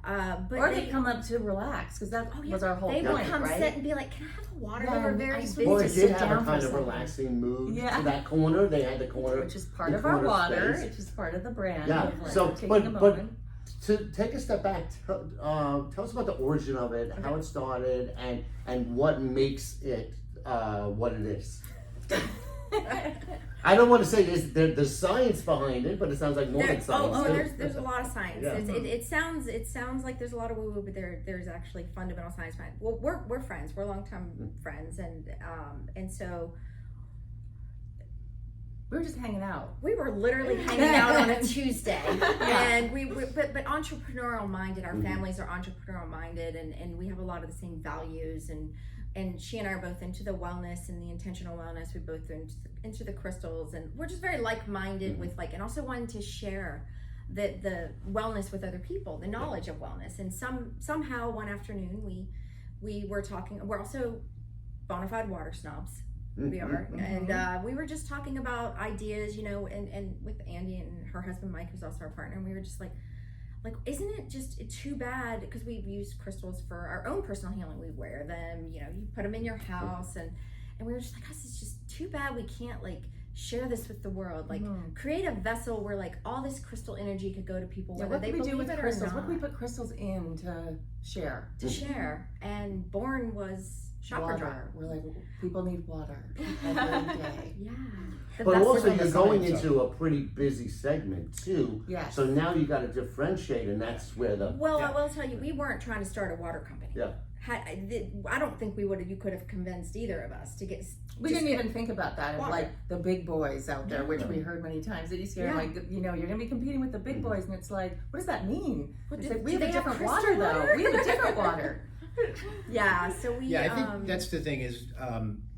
[SPEAKER 5] Or they'd come up to relax, because that was our whole point,
[SPEAKER 3] They would come
[SPEAKER 5] right?
[SPEAKER 3] sit and be like, can I have a water? They were very busy.
[SPEAKER 1] Well, it did have a
[SPEAKER 5] down
[SPEAKER 1] kind
[SPEAKER 5] for
[SPEAKER 1] of
[SPEAKER 5] a
[SPEAKER 1] relaxing mood to that corner. They had the corner,
[SPEAKER 5] which is part of our water,
[SPEAKER 1] space.
[SPEAKER 5] which is part of the brand.
[SPEAKER 1] Yeah.
[SPEAKER 5] Like
[SPEAKER 1] So,
[SPEAKER 5] taking
[SPEAKER 1] but
[SPEAKER 5] a moment.
[SPEAKER 1] to take a step back, tell us about the origin of it, how it started, and what makes it what it is. I don't want to say there's science behind it, but it sounds like more than science.
[SPEAKER 3] There's a lot of science. It sounds like there's a lot of woo woo, but there's actually fundamental science behind it. Well, we're friends. We're longtime friends, and so
[SPEAKER 5] we were just hanging out.
[SPEAKER 3] We were literally hanging out on a Tuesday, and but entrepreneurial minded. Our families are entrepreneurial minded, and we have a lot of the same values. And she and I are both into the wellness and the intentional wellness. We both are into the crystals, and we're just very like-minded with and also wanting to share the wellness with other people, the knowledge of wellness. And somehow one afternoon we were talking. We're also bona fide water snobs. We are, and we were just talking about ideas, you know, and with Andy and her husband Mike, who's also our partner, and we were just like, isn't it just too bad, because we've used crystals for our own personal healing. We wear them, you know, you put them in your house, and we were just like, gosh, it's just too bad we can't share this with the world, create a vessel where all this crystal energy could go to people, whether
[SPEAKER 5] what
[SPEAKER 3] they
[SPEAKER 5] do we do
[SPEAKER 3] believe
[SPEAKER 5] with
[SPEAKER 3] it
[SPEAKER 5] crystals?
[SPEAKER 3] or not.
[SPEAKER 5] What do we put crystals in to share?
[SPEAKER 3] And born was Chakra Drop.
[SPEAKER 5] Water. We're like, people need water every day.
[SPEAKER 3] Yeah. The
[SPEAKER 1] But
[SPEAKER 3] best
[SPEAKER 1] also
[SPEAKER 3] of
[SPEAKER 1] you're
[SPEAKER 3] the
[SPEAKER 1] going
[SPEAKER 2] science
[SPEAKER 1] into a pretty busy segment too.
[SPEAKER 5] Yes.
[SPEAKER 1] So now you got to differentiate, and that's where the
[SPEAKER 3] Well,
[SPEAKER 2] Yeah.
[SPEAKER 3] I will tell you, we weren't trying to start a water company.
[SPEAKER 1] Yeah.
[SPEAKER 3] I don't think you could have convinced either of us to get.
[SPEAKER 5] We didn't even think about that of
[SPEAKER 3] water.
[SPEAKER 5] like the big boys out there, which we heard many times at ECRM,
[SPEAKER 3] Yeah.
[SPEAKER 5] like, you know, you're going to be competing with the big boys, and it's like, what does that mean?
[SPEAKER 3] What
[SPEAKER 5] It's
[SPEAKER 3] do-
[SPEAKER 5] like, we
[SPEAKER 3] do
[SPEAKER 5] have a
[SPEAKER 3] they have
[SPEAKER 5] different
[SPEAKER 3] crystal
[SPEAKER 5] water, though.
[SPEAKER 3] water?
[SPEAKER 5] We have a different water.
[SPEAKER 3] Yeah, so we.
[SPEAKER 2] Yeah, I think that's the thing is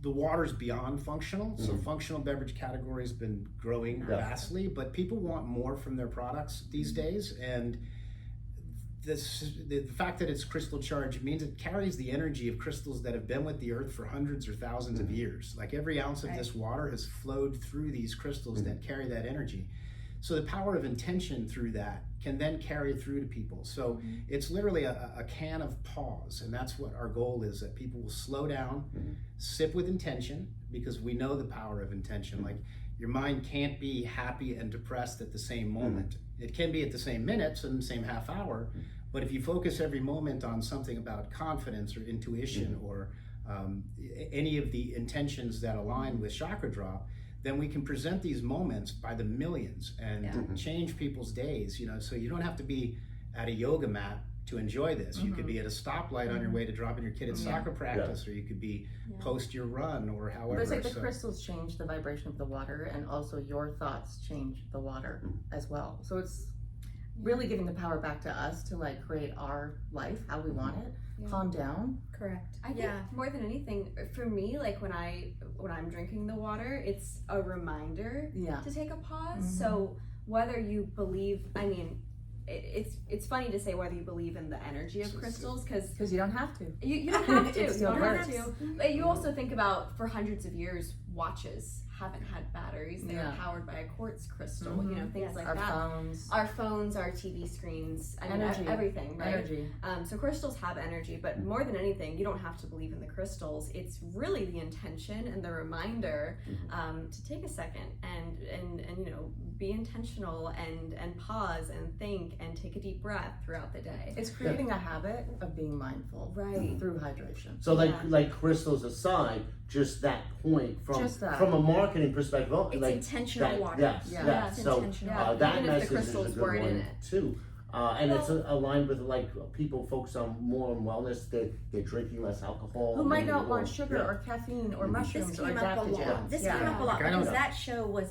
[SPEAKER 2] the water's beyond functional. So functional beverage category has been growing vastly, but people want more from their products these days, and the fact that it's crystal charged means it carries the energy of crystals that have been with the earth for hundreds or thousands of years. Like every ounce of this water has flowed through these crystals that carry that energy. So the power of intention through that can then carry through to people. So it's literally a can of pause, and that's what our goal is, that people will slow down, sip with intention, because we know the power of intention. Like your mind can't be happy and depressed at the same moment. It can be at the same minutes and the same half hour, but if you focus every moment on something about confidence or intuition or any of the intentions that align with Chakra Drop, then we can present these moments by the millions and change people's days, you know, so you don't have to be at a yoga mat to enjoy this. You could be at a stoplight on your way to dropping your kid at soccer practice, or you could be post your run or however.
[SPEAKER 5] But it's like the crystals change the vibration of the water, and also your thoughts change the water as well. So it's really giving the power back to us to like create our life how we want it. Calm down.
[SPEAKER 3] Correct.
[SPEAKER 4] I think more than anything, for me, like when I'm drinking the water, it's a reminder to take a pause. So whether you believe, I mean, it's funny to say whether you believe in the energy of crystals,
[SPEAKER 5] because you don't have to.
[SPEAKER 4] You don't have to.
[SPEAKER 5] It
[SPEAKER 4] You
[SPEAKER 5] still
[SPEAKER 4] don't have
[SPEAKER 5] works.
[SPEAKER 4] to. But you also think about, for hundreds of years, watches haven't had batteries. They're powered by a quartz crystal. You know, things like
[SPEAKER 5] Our
[SPEAKER 4] that.
[SPEAKER 5] phones.
[SPEAKER 4] Our phones, our TV screens, I mean,
[SPEAKER 5] Energy.
[SPEAKER 4] everything, right?
[SPEAKER 5] Energy.
[SPEAKER 4] So crystals have energy, but more than anything, you don't have to believe in the crystals. It's really the intention and the reminder to take a second and you know, be intentional and pause and think and take a deep breath throughout the day.
[SPEAKER 5] It's creating a habit of being mindful through hydration.
[SPEAKER 1] So like crystals aside, just that point from a marketing perspective,
[SPEAKER 3] It's
[SPEAKER 1] like
[SPEAKER 3] intentional
[SPEAKER 1] that,
[SPEAKER 3] water.
[SPEAKER 1] Yes.
[SPEAKER 3] It's
[SPEAKER 1] So
[SPEAKER 3] intentional.
[SPEAKER 1] that
[SPEAKER 4] Even if the
[SPEAKER 1] message is a
[SPEAKER 4] crystals
[SPEAKER 1] good
[SPEAKER 4] weren't
[SPEAKER 1] one
[SPEAKER 4] in it.
[SPEAKER 1] too. And it's aligned with like people focus on more on wellness. They're drinking less alcohol.
[SPEAKER 5] Who might not want sugar or caffeine or
[SPEAKER 3] This
[SPEAKER 5] mushrooms or
[SPEAKER 3] came up a lot.
[SPEAKER 5] adaptogens.
[SPEAKER 3] This came up a lot
[SPEAKER 2] Like, I don't
[SPEAKER 3] because
[SPEAKER 2] know.
[SPEAKER 3] that show was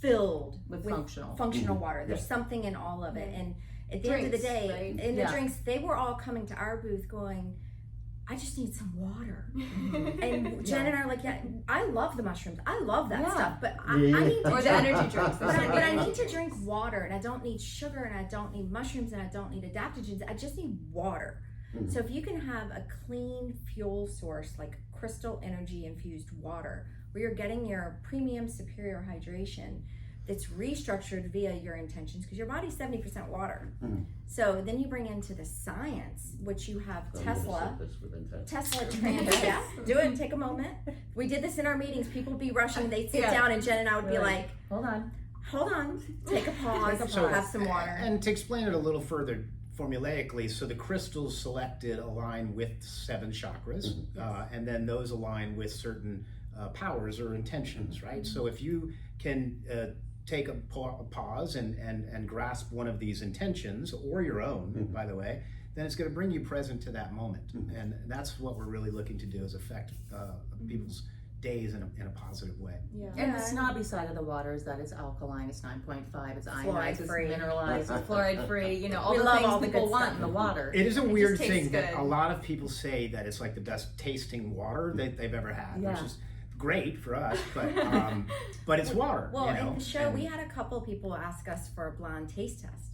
[SPEAKER 3] filled
[SPEAKER 5] With functional.
[SPEAKER 3] functional water. There's something in all of it, and at the end of the
[SPEAKER 4] Drinks,
[SPEAKER 3] day,
[SPEAKER 4] right?
[SPEAKER 3] in the drinks, they were all coming to our booth going, I just need some water. And Jen and I are like, I love the mushrooms. I love that stuff, but I need to
[SPEAKER 4] Or the energy drinks.
[SPEAKER 3] but I need to drink water, and I don't need sugar, and I don't need mushrooms, and I don't need adaptogens. I just need water. So if you can have a clean fuel source like crystal energy infused water, where you're getting your premium superior hydration that's restructured via your intentions, because your body's 70% water. So then you bring into the science, which you have Tesla do it and take a moment. We did this in our meetings. People would be rushing, they'd sit down, and Jen and I would be like,
[SPEAKER 5] hold on,
[SPEAKER 3] take a pause, have some water.
[SPEAKER 2] And to explain it a little further formulaically, so the crystals selected align with 7 chakras, and then those align with certain powers or intentions, right? So if you can take a pause and grasp one of these intentions, or your own, by the way, then it's going to bring you present to that moment. And that's what we're really looking to do, is affect people's days in a positive way.
[SPEAKER 5] And the snobby side of the water is that it's alkaline, it's 9.5, it's ionized, it's
[SPEAKER 3] Fluoride-free.
[SPEAKER 5] mineralized, it's fluoride free, you know, all
[SPEAKER 3] We
[SPEAKER 5] the
[SPEAKER 3] love
[SPEAKER 5] things
[SPEAKER 3] all the
[SPEAKER 5] people
[SPEAKER 3] good
[SPEAKER 5] want
[SPEAKER 3] stuff.
[SPEAKER 5] in the water.
[SPEAKER 2] It is a weird
[SPEAKER 4] tastes
[SPEAKER 2] thing that
[SPEAKER 4] good.
[SPEAKER 2] a lot of people say that it's like the best tasting water that they've ever had, which is great for us, but it's water.
[SPEAKER 3] Well,
[SPEAKER 2] you know?
[SPEAKER 3] in the show, we had a couple people ask us for a blind taste test.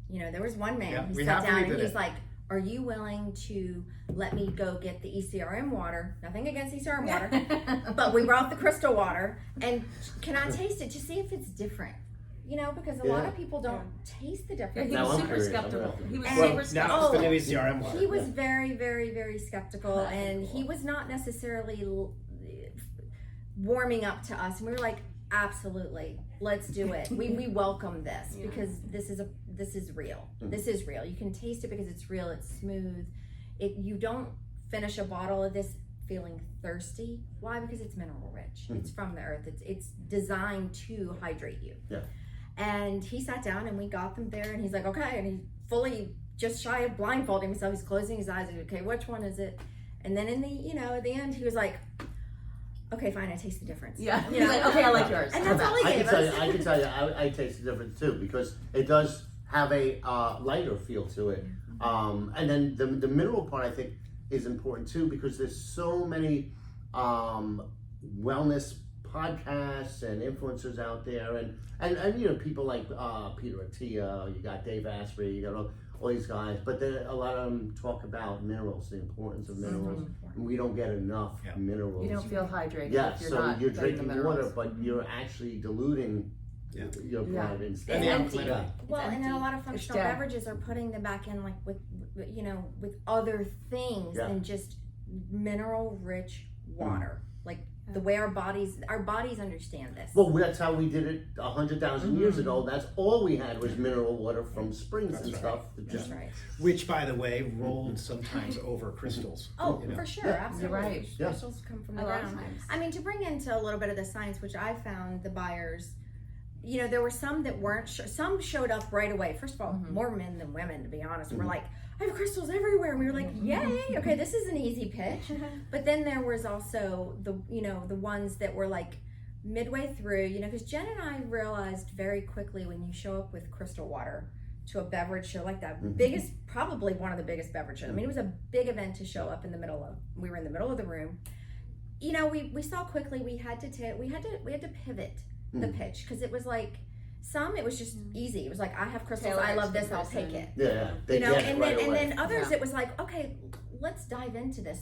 [SPEAKER 3] You know, there was one man who
[SPEAKER 2] we
[SPEAKER 3] sat down
[SPEAKER 2] happily
[SPEAKER 3] and
[SPEAKER 2] did
[SPEAKER 3] he's
[SPEAKER 2] it.
[SPEAKER 3] like, are you willing to let me go get the ECRM water? Nothing against ECRM water, but we brought the crystal water, and can I taste it to see if it's different? You know, because a lot of people don't taste the difference.
[SPEAKER 5] He
[SPEAKER 1] Now
[SPEAKER 5] was
[SPEAKER 1] I'm
[SPEAKER 5] super
[SPEAKER 1] curious.
[SPEAKER 5] skeptical. He was
[SPEAKER 3] And-
[SPEAKER 5] super
[SPEAKER 2] Now it's
[SPEAKER 5] skeptical.
[SPEAKER 2] the new ECRM water.
[SPEAKER 3] He was very, very, very skeptical, and he was not necessarily warming up to us. And we were like, absolutely, let's do it. We welcome this because this is real. This is real. You can taste it because it's real. It's smooth. You don't finish a bottle of this feeling thirsty. Why? Because it's mineral rich. It's from the earth. It's designed to hydrate you.
[SPEAKER 1] Yeah.
[SPEAKER 3] And he sat down and we got them there and he's like, okay. And he fully just shy of blindfolding himself. He's closing his eyes. He's like, okay, which one is it? And then in the, at the end, he was like, okay, fine, I taste the difference.
[SPEAKER 5] Yeah. He's like, okay, I like yours.
[SPEAKER 3] And that's all he
[SPEAKER 1] I
[SPEAKER 3] gave
[SPEAKER 1] can
[SPEAKER 3] us.
[SPEAKER 1] tell you, I taste the difference too, because it does have a lighter feel to it. And then the mineral part, I think, is important too, because there's so many wellness podcasts and influencers out there, and people like Peter Attia, you got Dave Asprey, you got all these guys, but a lot of them talk about minerals, the importance of minerals. And we don't get enough minerals.
[SPEAKER 5] You don't feel hydrated
[SPEAKER 1] Yeah,
[SPEAKER 5] if you're
[SPEAKER 1] so
[SPEAKER 5] not
[SPEAKER 1] you're
[SPEAKER 5] getting the
[SPEAKER 1] drinking water,
[SPEAKER 5] minerals.
[SPEAKER 1] but you're actually diluting your blood instead.
[SPEAKER 2] And
[SPEAKER 3] It's
[SPEAKER 2] the
[SPEAKER 3] empty.
[SPEAKER 2] outlet.
[SPEAKER 3] Well, and then a lot of
[SPEAKER 5] It's
[SPEAKER 3] functional
[SPEAKER 5] dead.
[SPEAKER 3] beverages are putting them back in like with other things than just mineral rich water. Like the way our bodies understand this.
[SPEAKER 1] Well, that's how we did it 100,000 years ago. That's all we had was mineral water from springs and stuff.
[SPEAKER 3] That's right.
[SPEAKER 2] Which, by the way, rolled sometimes over crystals.
[SPEAKER 3] Oh, for sure, absolutely.
[SPEAKER 5] You're right.
[SPEAKER 1] Yeah.
[SPEAKER 3] Crystals come from the
[SPEAKER 4] A lot of
[SPEAKER 3] ground.
[SPEAKER 4] times.
[SPEAKER 3] I mean, to bring into a little bit of the science, which I found the buyers, there were some that weren't sure. Some showed up right away. First of all, more men than women, to be honest. We're like, I have crystals everywhere. And we were like, yay, okay, this is an easy pitch. But then there was also the ones that were like midway through, because Jen and I realized very quickly when you show up with crystal water to a beverage show like that, probably one of the biggest beverage shows. I mean, it was a big event to show up we were in the middle of the room. We saw quickly we had to pivot the pitch, because it was like, it was just easy. It was like, I have crystals, I love this, I'll take it.
[SPEAKER 1] Yeah, they get it
[SPEAKER 3] and
[SPEAKER 1] right
[SPEAKER 3] then
[SPEAKER 1] away.
[SPEAKER 3] and then others, it was like, okay, let's dive into this.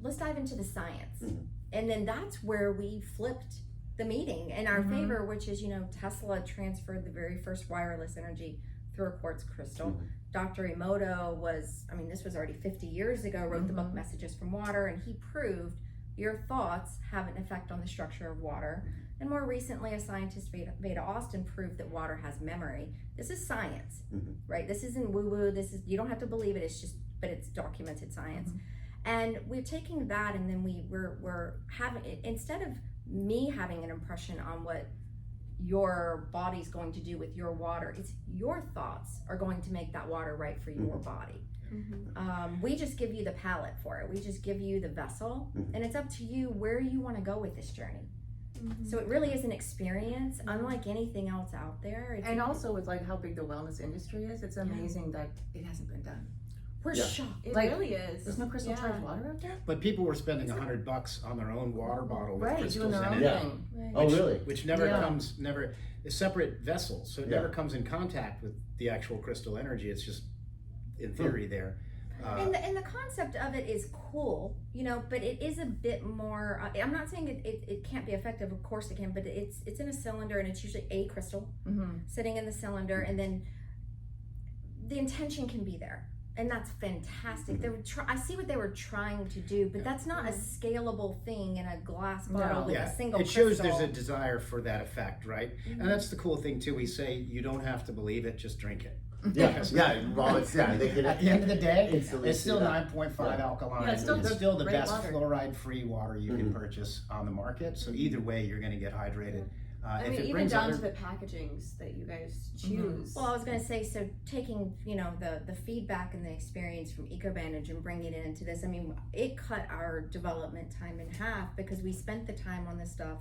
[SPEAKER 3] Let's dive into the science. And then that's where we flipped the meeting in our favor, which is, Tesla transferred the very first wireless energy through a quartz crystal. Dr. Emoto this was already 50 years ago, wrote the book Messages from Water, and he proved your thoughts have an effect on the structure of water. And more recently, a scientist, Veda Austin, proved that water has memory. This is science, right? This isn't woo-woo. You don't have to believe it. But it's documented science. And we're taking that, and then we're having, instead of me having an impression on what your body's going to do with your water, it's your thoughts are going to make that water right for your body. We just give you the palette for it. We just give you the vessel, and it's up to you where you want to go with this journey. So it really is an experience unlike anything else out there.
[SPEAKER 5] And also with like how big the wellness industry is, it's amazing that it hasn't been done.
[SPEAKER 3] We're shocked.
[SPEAKER 4] It
[SPEAKER 5] Like,
[SPEAKER 4] really is.
[SPEAKER 5] There's no crystal charged water out there?
[SPEAKER 2] But people were spending $100 on their own water bottle with
[SPEAKER 5] Right,
[SPEAKER 2] crystals
[SPEAKER 5] doing their
[SPEAKER 2] in
[SPEAKER 5] own
[SPEAKER 2] it.
[SPEAKER 1] Yeah.
[SPEAKER 5] thing.
[SPEAKER 1] Oh, really?
[SPEAKER 2] Which never a separate vessel, so it never comes in contact with the actual crystal energy. It's just in theory there.
[SPEAKER 3] And the concept of it is cool, but it is a bit more, I'm not saying it can't be effective, of course it can, but it's in a cylinder, and it's usually a crystal sitting in the cylinder, and then the intention can be there. And that's fantastic. I see what they were trying to do, but that's not a scalable thing in a glass bottle with a single
[SPEAKER 2] it shows
[SPEAKER 3] crystal.
[SPEAKER 2] there's a desire for that effect, right? And that's the cool thing too. We say you don't have to believe it, just drink it.
[SPEAKER 1] Well, it's they can,
[SPEAKER 2] At the end of the day,
[SPEAKER 1] instantly
[SPEAKER 2] it's still
[SPEAKER 1] see that.
[SPEAKER 2] 9.5 alkaline.
[SPEAKER 5] Yeah, it's still
[SPEAKER 2] the
[SPEAKER 5] great
[SPEAKER 2] best
[SPEAKER 5] water.
[SPEAKER 2] fluoride-free water you can purchase on the market. So either way, you're going to get hydrated.
[SPEAKER 4] I mean, even down to the packagings that you guys choose.
[SPEAKER 3] Well, I was going to say, so taking, the feedback and the experience from Eco Bandage and bringing it into this, I mean, it cut our development time in half, because we spent the time on this stuff.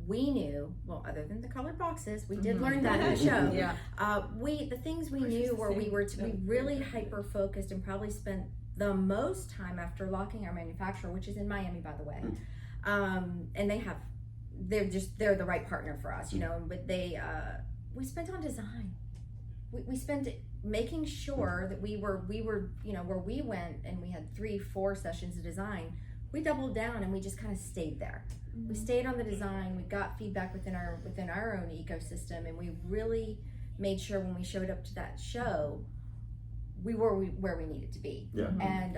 [SPEAKER 3] We knew, well, other than the colored boxes, we did learn that in the show.
[SPEAKER 5] Yeah.
[SPEAKER 3] The things we knew were we were to be really hyper focused, and probably spent the most time after locking our manufacturer, which is in Miami, by the way. And they're the right partner for us, but we spent on design. We spent making sure that we were, where we went and we had 3-4 sessions of design, we doubled down and we just kind of stayed there. We stayed on the design, we got feedback within our own ecosystem, and we really made sure when we showed up to that show, we were where we needed to be.
[SPEAKER 1] Yeah.
[SPEAKER 3] And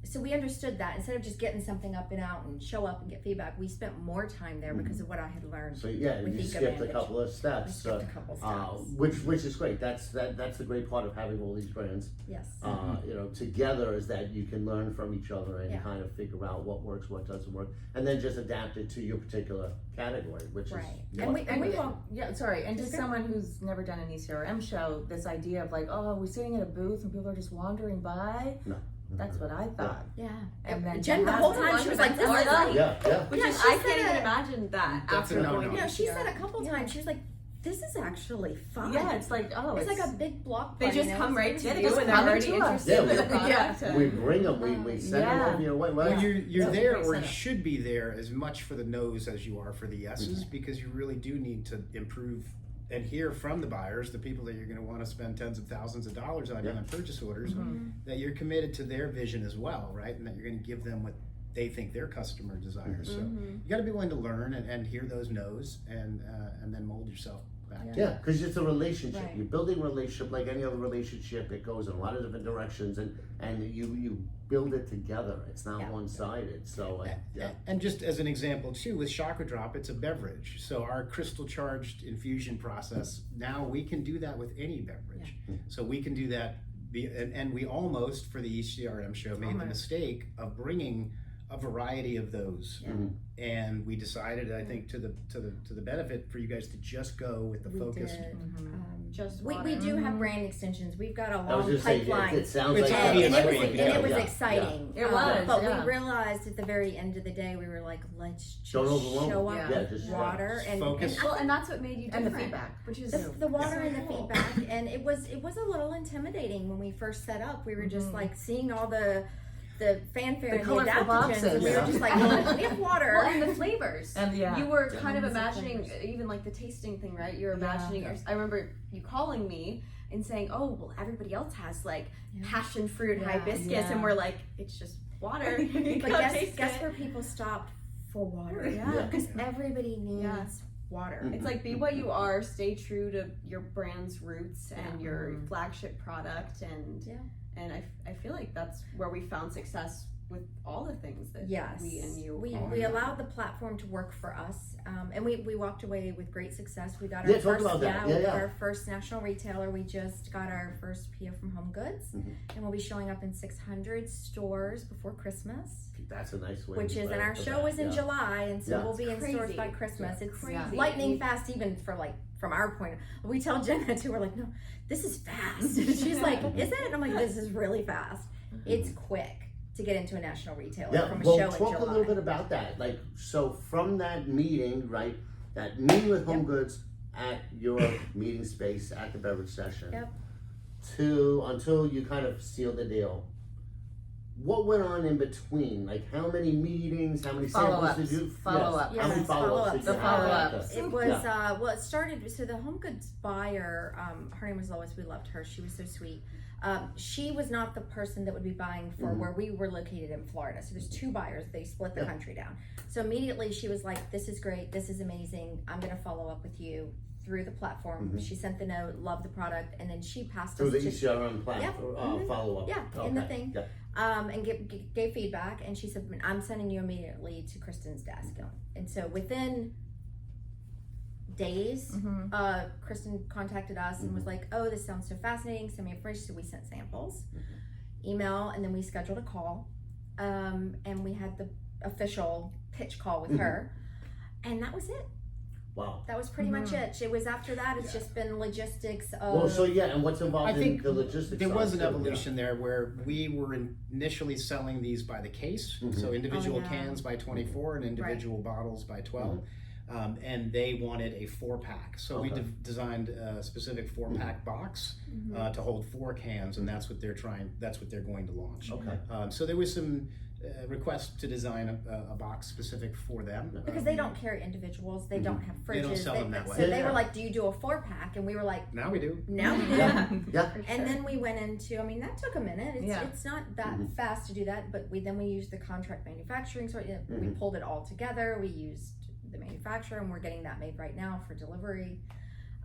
[SPEAKER 3] so we understood that instead of just getting something up and out and show up and get feedback, we spent more time there because of what I had learned.
[SPEAKER 1] So yeah,
[SPEAKER 3] with
[SPEAKER 1] you
[SPEAKER 3] Eco
[SPEAKER 1] skipped a
[SPEAKER 3] Bandage.
[SPEAKER 1] couple of
[SPEAKER 3] We
[SPEAKER 1] steps,
[SPEAKER 3] skipped a couple steps.
[SPEAKER 1] which is great. That's the great part of having all these brands,
[SPEAKER 3] Yes.
[SPEAKER 1] you know, together, is that you can learn from each other and
[SPEAKER 3] Yeah.
[SPEAKER 1] kind of figure out what works, what doesn't work, and then just adapt it to your particular category, which
[SPEAKER 3] Right.
[SPEAKER 1] is
[SPEAKER 3] And we
[SPEAKER 5] Yeah, sorry. And just
[SPEAKER 3] It's good.
[SPEAKER 5] someone who's never done an ECRM show, this idea of like, oh, we're sitting at a booth and people are just wandering by.
[SPEAKER 1] No.
[SPEAKER 5] That's what I thought.
[SPEAKER 3] Yeah.
[SPEAKER 5] And then
[SPEAKER 3] Jen, the
[SPEAKER 5] to
[SPEAKER 3] whole
[SPEAKER 5] have
[SPEAKER 3] time she was like, "This is
[SPEAKER 4] Right.
[SPEAKER 1] yeah.
[SPEAKER 4] Which
[SPEAKER 3] Yeah,
[SPEAKER 4] is,
[SPEAKER 3] she
[SPEAKER 4] I
[SPEAKER 3] said
[SPEAKER 4] can't even
[SPEAKER 3] it.
[SPEAKER 4] imagine that
[SPEAKER 2] That's
[SPEAKER 4] after
[SPEAKER 2] a no-no.
[SPEAKER 4] going.
[SPEAKER 3] You know, she
[SPEAKER 4] to
[SPEAKER 3] said a couple times, she was like, "This is actually fun."
[SPEAKER 5] Yeah, it's like, oh,
[SPEAKER 3] It's like a big block
[SPEAKER 4] They
[SPEAKER 3] party,
[SPEAKER 4] just
[SPEAKER 3] you know,
[SPEAKER 4] come
[SPEAKER 3] it's
[SPEAKER 4] right
[SPEAKER 3] like-
[SPEAKER 4] to
[SPEAKER 5] Yeah, they
[SPEAKER 4] you
[SPEAKER 5] just
[SPEAKER 4] and they're
[SPEAKER 5] come
[SPEAKER 4] already
[SPEAKER 5] to us.
[SPEAKER 4] interested in
[SPEAKER 1] Yeah,
[SPEAKER 4] the
[SPEAKER 5] we-
[SPEAKER 4] product.
[SPEAKER 1] We bring them, we send them
[SPEAKER 5] Yeah.
[SPEAKER 1] over your way.
[SPEAKER 2] Well,
[SPEAKER 1] Right?
[SPEAKER 2] you're
[SPEAKER 5] That's a
[SPEAKER 2] there,
[SPEAKER 5] great
[SPEAKER 2] or you
[SPEAKER 5] setup.
[SPEAKER 2] should be there as much for the no's as you are for the yeses, because you really do need to improve and hear from the buyers, the people that you're going to want to spend tens of thousands of dollars on
[SPEAKER 1] Yeah.
[SPEAKER 2] on purchase orders, that you're committed to their vision as well, right? And that you're going to give them what they think their customer desires. So you got to be willing to learn and hear those no's, and then mold yourself back.
[SPEAKER 1] Yeah, because it's a relationship.
[SPEAKER 3] Right.
[SPEAKER 1] You're building a relationship like any other relationship. It goes in a lot of different directions, and you build it together. It's not
[SPEAKER 3] Yeah.
[SPEAKER 1] one-sided. So yeah.
[SPEAKER 2] And just as an example too, with Chakra Drop, it's a beverage. So our crystal charged infusion process, now we can do that with any beverage. So we can do that, and we almost, for the ECRM show, made the mistake of bringing a variety of those.
[SPEAKER 3] Yeah.
[SPEAKER 2] And we decided, I think, to the benefit for you guys to just go with the
[SPEAKER 3] We
[SPEAKER 2] focused.
[SPEAKER 3] did.
[SPEAKER 4] Just
[SPEAKER 3] We
[SPEAKER 4] water.
[SPEAKER 3] do have brand extensions. We've got a
[SPEAKER 1] I was
[SPEAKER 3] long
[SPEAKER 1] just saying,
[SPEAKER 3] pipeline.
[SPEAKER 1] it sounds
[SPEAKER 2] It's
[SPEAKER 1] like
[SPEAKER 2] obvious,
[SPEAKER 3] and
[SPEAKER 2] right?
[SPEAKER 3] it was
[SPEAKER 1] Yeah.
[SPEAKER 3] exciting.
[SPEAKER 5] It was,
[SPEAKER 3] But
[SPEAKER 5] yeah.
[SPEAKER 3] we realized at the very end of the day, we were like, let's just
[SPEAKER 1] Don't overwhelm
[SPEAKER 3] show
[SPEAKER 1] it.
[SPEAKER 3] up
[SPEAKER 5] Yeah.
[SPEAKER 3] with
[SPEAKER 1] just
[SPEAKER 3] water and
[SPEAKER 2] focus.
[SPEAKER 3] I
[SPEAKER 4] Well,
[SPEAKER 3] think
[SPEAKER 4] and that's what made you
[SPEAKER 5] And
[SPEAKER 4] different.
[SPEAKER 5] the feedback.
[SPEAKER 4] Which is
[SPEAKER 3] the water and the
[SPEAKER 4] cool.
[SPEAKER 3] feedback, and it was a little intimidating when we first set up. We were just like seeing all the fanfare
[SPEAKER 5] The
[SPEAKER 3] and the
[SPEAKER 5] colorful
[SPEAKER 3] adaptogens,
[SPEAKER 5] boxes.
[SPEAKER 3] and we were
[SPEAKER 1] Yeah.
[SPEAKER 3] just like, well, we have water.
[SPEAKER 4] Well, and the flavors.
[SPEAKER 5] And yeah.
[SPEAKER 4] You were kind of
[SPEAKER 5] Tons of
[SPEAKER 4] imagining,
[SPEAKER 5] flavors.
[SPEAKER 4] even like the tasting thing, right? You were
[SPEAKER 5] Yeah.
[SPEAKER 4] imagining, I remember you calling me and saying, oh, well, everybody else has like passion fruit
[SPEAKER 5] Yeah.
[SPEAKER 4] hibiscus.
[SPEAKER 5] Yeah.
[SPEAKER 4] And we're like, it's just water.
[SPEAKER 3] But
[SPEAKER 4] Go
[SPEAKER 3] guess
[SPEAKER 4] taste it.
[SPEAKER 3] where people stopped for water?
[SPEAKER 4] Yeah.
[SPEAKER 3] Because everybody needs
[SPEAKER 4] Yeah.
[SPEAKER 3] water.
[SPEAKER 1] Mm.
[SPEAKER 4] It's like, be what you are, stay true to your brand's roots and your flagship product. And
[SPEAKER 3] Yeah.
[SPEAKER 4] and I feel like that's where we found success with all the things that
[SPEAKER 3] Yes,
[SPEAKER 4] we and you
[SPEAKER 3] we
[SPEAKER 4] all
[SPEAKER 3] allowed the platform to work for us, and we walked away with great success. We got
[SPEAKER 1] Yeah,
[SPEAKER 3] our
[SPEAKER 1] talk
[SPEAKER 3] first
[SPEAKER 1] about that.
[SPEAKER 3] we
[SPEAKER 1] Yeah,
[SPEAKER 3] got
[SPEAKER 1] yeah.
[SPEAKER 3] our first national retailer. We just got our first PO from Home Goods,
[SPEAKER 1] Mhm.
[SPEAKER 3] and we'll be showing up in 600 stores before Christmas.
[SPEAKER 1] That's a nice way.
[SPEAKER 3] Which
[SPEAKER 1] to
[SPEAKER 3] is,
[SPEAKER 1] play
[SPEAKER 3] and our
[SPEAKER 1] for
[SPEAKER 3] show
[SPEAKER 1] that,
[SPEAKER 3] is in
[SPEAKER 1] yeah.
[SPEAKER 3] July, and so
[SPEAKER 1] Yeah.
[SPEAKER 3] we'll be in stores
[SPEAKER 4] Crazy.
[SPEAKER 3] by Christmas.
[SPEAKER 1] Yeah.
[SPEAKER 3] It's
[SPEAKER 4] Crazy.
[SPEAKER 3] lightning fast, even for like from our point. We tell Jenna too. We're like, no, this is fast. And she's like, is it? And I'm like, this is really fast. It's quick to get into a national retailer
[SPEAKER 1] Yeah,
[SPEAKER 3] from a
[SPEAKER 1] well,
[SPEAKER 3] show in
[SPEAKER 1] talk
[SPEAKER 3] July.
[SPEAKER 1] a little bit about that. Like, so from that meeting, right? That meeting with Home Goods at your meeting space at the Beverage Session,
[SPEAKER 3] Yep.
[SPEAKER 1] to until you kind of sealed the deal. What went on in between? Like, how many meetings? How many samples did you?
[SPEAKER 5] Follow-ups.
[SPEAKER 1] Yes. How many
[SPEAKER 3] Yes,
[SPEAKER 1] follow-ups? did
[SPEAKER 3] follow-ups.
[SPEAKER 1] you
[SPEAKER 5] The
[SPEAKER 1] have after?
[SPEAKER 5] follow-ups.
[SPEAKER 3] It was
[SPEAKER 1] Yeah.
[SPEAKER 3] well, it started. So the Home Goods buyer, her name was Lois. We loved her. She was so sweet. She was not the person that would be buying for where we were located in Florida. So there's two buyers. They split the
[SPEAKER 1] Yeah.
[SPEAKER 3] country down. So immediately she was like, "This is great. This is amazing. I'm going to follow up with you through the platform." She sent the note, loved the product, and then she passed
[SPEAKER 1] Through
[SPEAKER 3] us
[SPEAKER 1] the
[SPEAKER 3] to
[SPEAKER 1] ECRM platform
[SPEAKER 3] Mhm.
[SPEAKER 1] follow-up.
[SPEAKER 3] Yeah, in the
[SPEAKER 1] Okay.
[SPEAKER 3] thing.
[SPEAKER 1] Yeah.
[SPEAKER 3] and gave feedback, and she said, "I'm sending you immediately to Kristen's desk." And so within days, Kristen contacted us and was like, "Oh, this sounds so fascinating. Send me information." So we sent samples, email, and then we scheduled a call, and we had the official pitch call with her, and that was it.
[SPEAKER 1] Wow.
[SPEAKER 3] That was pretty much it. It was after that. It's just been logistics of.
[SPEAKER 1] Well, so yeah, and what's involved
[SPEAKER 2] I think
[SPEAKER 1] in the logistics?
[SPEAKER 2] there was an
[SPEAKER 1] side, too,
[SPEAKER 2] evolution there where we were initially selling these by the case, so individual
[SPEAKER 3] Oh, yeah.
[SPEAKER 2] cans by 24 and individual bottles by 12. And they wanted a 4-pack, so we
[SPEAKER 1] Okay.
[SPEAKER 2] designed a specific 4-pack box to hold 4 cans, and that's what they're going to launch.
[SPEAKER 1] Okay.
[SPEAKER 2] So there was some request to design a box specific for them.
[SPEAKER 3] Because they don't carry individuals, they don't have fridges.
[SPEAKER 2] They don't sell them that way.
[SPEAKER 3] So they
[SPEAKER 1] Yeah.
[SPEAKER 3] were like, "Do you do a 4-pack?" And we were like,
[SPEAKER 2] Now we do.
[SPEAKER 3] "Now we do."
[SPEAKER 1] Yeah.
[SPEAKER 3] And then we went into, I mean, that took a minute. It's,
[SPEAKER 5] Yeah.
[SPEAKER 3] it's not that fast to do that, but we used the contract manufacturing. So we pulled it all together. We used the manufacturer, and we're getting that made right now for delivery.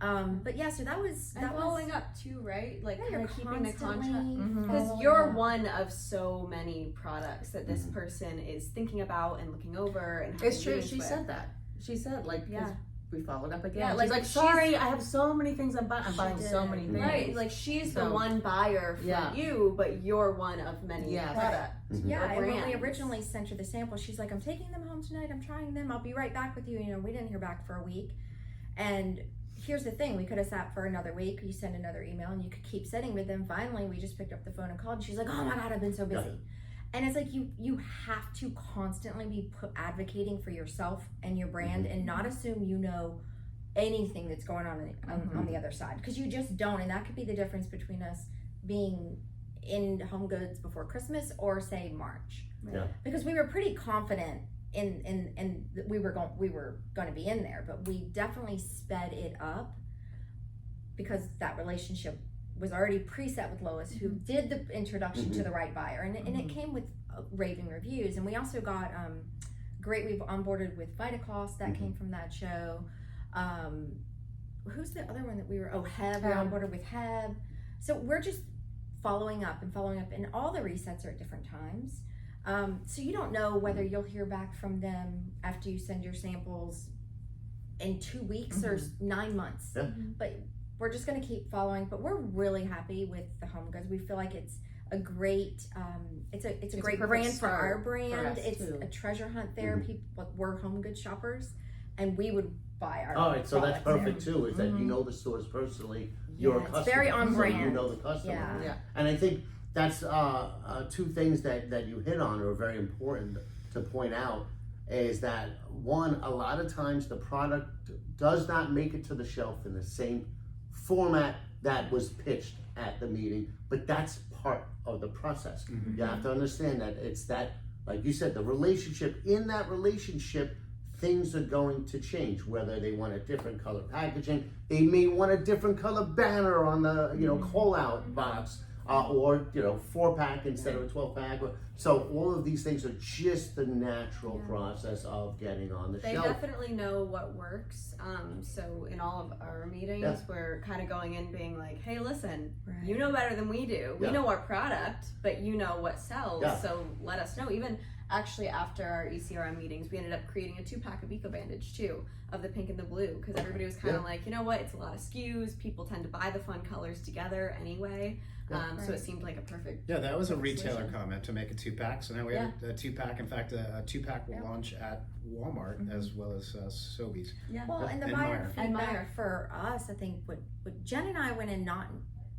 [SPEAKER 3] But yeah, so that was
[SPEAKER 4] And following up too, right? Like
[SPEAKER 3] Yeah,
[SPEAKER 4] kind
[SPEAKER 3] you're
[SPEAKER 4] of keeping the
[SPEAKER 3] constantly
[SPEAKER 4] contract. Because
[SPEAKER 3] following
[SPEAKER 4] you're
[SPEAKER 3] up.
[SPEAKER 4] one of so many products that this person is thinking about and looking over and having
[SPEAKER 5] It's true.
[SPEAKER 4] meetings
[SPEAKER 5] She
[SPEAKER 4] with.
[SPEAKER 5] said that. She said, like,
[SPEAKER 4] Yeah.
[SPEAKER 5] we followed up again.
[SPEAKER 4] Yeah,
[SPEAKER 5] She's
[SPEAKER 4] like,
[SPEAKER 5] like,
[SPEAKER 4] she's-
[SPEAKER 5] sorry, I have so many things I'm buying. I'm
[SPEAKER 3] She
[SPEAKER 5] buying so
[SPEAKER 3] did.
[SPEAKER 5] many things.
[SPEAKER 4] Right, like she's the
[SPEAKER 5] So-
[SPEAKER 4] one buyer for
[SPEAKER 5] Yeah.
[SPEAKER 4] you, but you're one of many
[SPEAKER 5] Yes.
[SPEAKER 4] products.
[SPEAKER 3] Yeah,
[SPEAKER 4] or
[SPEAKER 3] and when we
[SPEAKER 4] brands.
[SPEAKER 3] originally sent her the sample, she's like, I'm taking them home tonight, I'm trying them, I'll be right back with you. You know, we didn't hear back for a week. And here's the thing, we could have sat for another week, you send another email and you could keep sitting with them. Finally, we just picked up the phone and called and she's like, oh my God, I've been so busy. And it's like, you have to constantly be advocating for yourself and your brand and not assume you know anything that's going on the other side, because you just don't. And that could be the difference between us being in home goods before Christmas or say March.
[SPEAKER 1] Yeah.
[SPEAKER 3] Because we were pretty confident in that we were going to be in there, but we definitely sped it up because that relationship was already preset with Lois, who did the introduction to the right buyer, and it came with raving reviews. And we also got we've onboarded with VitaCost, that came from that show. Who's the other one that we were? Heb. We're onboarded with Heb. So we're just following up, and all the resets are at different times. So you don't know whether you'll hear back from them after you send your samples in 2 weeks or 9 months.
[SPEAKER 1] Yeah.
[SPEAKER 3] But we're just going to keep following. But we're really happy with the home goods. We feel like it's a great it's a great
[SPEAKER 5] perfect
[SPEAKER 3] brand for our
[SPEAKER 5] start
[SPEAKER 3] brand.
[SPEAKER 5] for us,
[SPEAKER 3] It's
[SPEAKER 5] too.
[SPEAKER 3] a treasure hunt there. People, we're home goods shoppers, and we would buy our
[SPEAKER 1] All right, so that's
[SPEAKER 3] products
[SPEAKER 1] perfect
[SPEAKER 3] there.
[SPEAKER 1] too, is that you know the stores personally,
[SPEAKER 3] Yeah,
[SPEAKER 1] you're a
[SPEAKER 3] it's
[SPEAKER 1] customer.
[SPEAKER 3] very on
[SPEAKER 1] so you
[SPEAKER 3] brand.
[SPEAKER 1] know the customer.
[SPEAKER 3] Yeah.
[SPEAKER 5] Yeah.
[SPEAKER 1] And I think that's two things that you hit on are very important to point out, is that one, a lot of times the product does not make it to the shelf in the same format that was pitched at the meeting, but that's part of the process. You have to understand that it's that, like you said, the relationship, in that relationship, things are going to change, whether they want a different color packaging, they may want a different color banner on the call out box, or 4-pack instead of a 12-pack. So all of these things are just the natural process of getting on the
[SPEAKER 4] They
[SPEAKER 1] shelf.
[SPEAKER 4] definitely know what works. So in all of our meetings, we're kind of going in being like, hey, listen, you know better than we do. We know our product, but you know what sells.
[SPEAKER 1] Yeah.
[SPEAKER 4] So let us know. Even actually after our ECRM meetings, we ended up creating a 2-pack of Eco Bandage too, of the pink and the blue, because everybody was kind of like, you know what, it's a lot of SKUs. People tend to buy the fun colors together anyway. So it seemed like a perfect.
[SPEAKER 2] Yeah, that was a retailer
[SPEAKER 4] solution.
[SPEAKER 2] comment to make a 2-pack. So now we have a 2-pack. In fact, a 2-pack will launch at Walmart as well as Sobeys.
[SPEAKER 3] Well, and the
[SPEAKER 2] And
[SPEAKER 3] buyer
[SPEAKER 2] Meijer.
[SPEAKER 3] feedback
[SPEAKER 4] And Meijer.
[SPEAKER 3] for us, I think what Jen and I went in not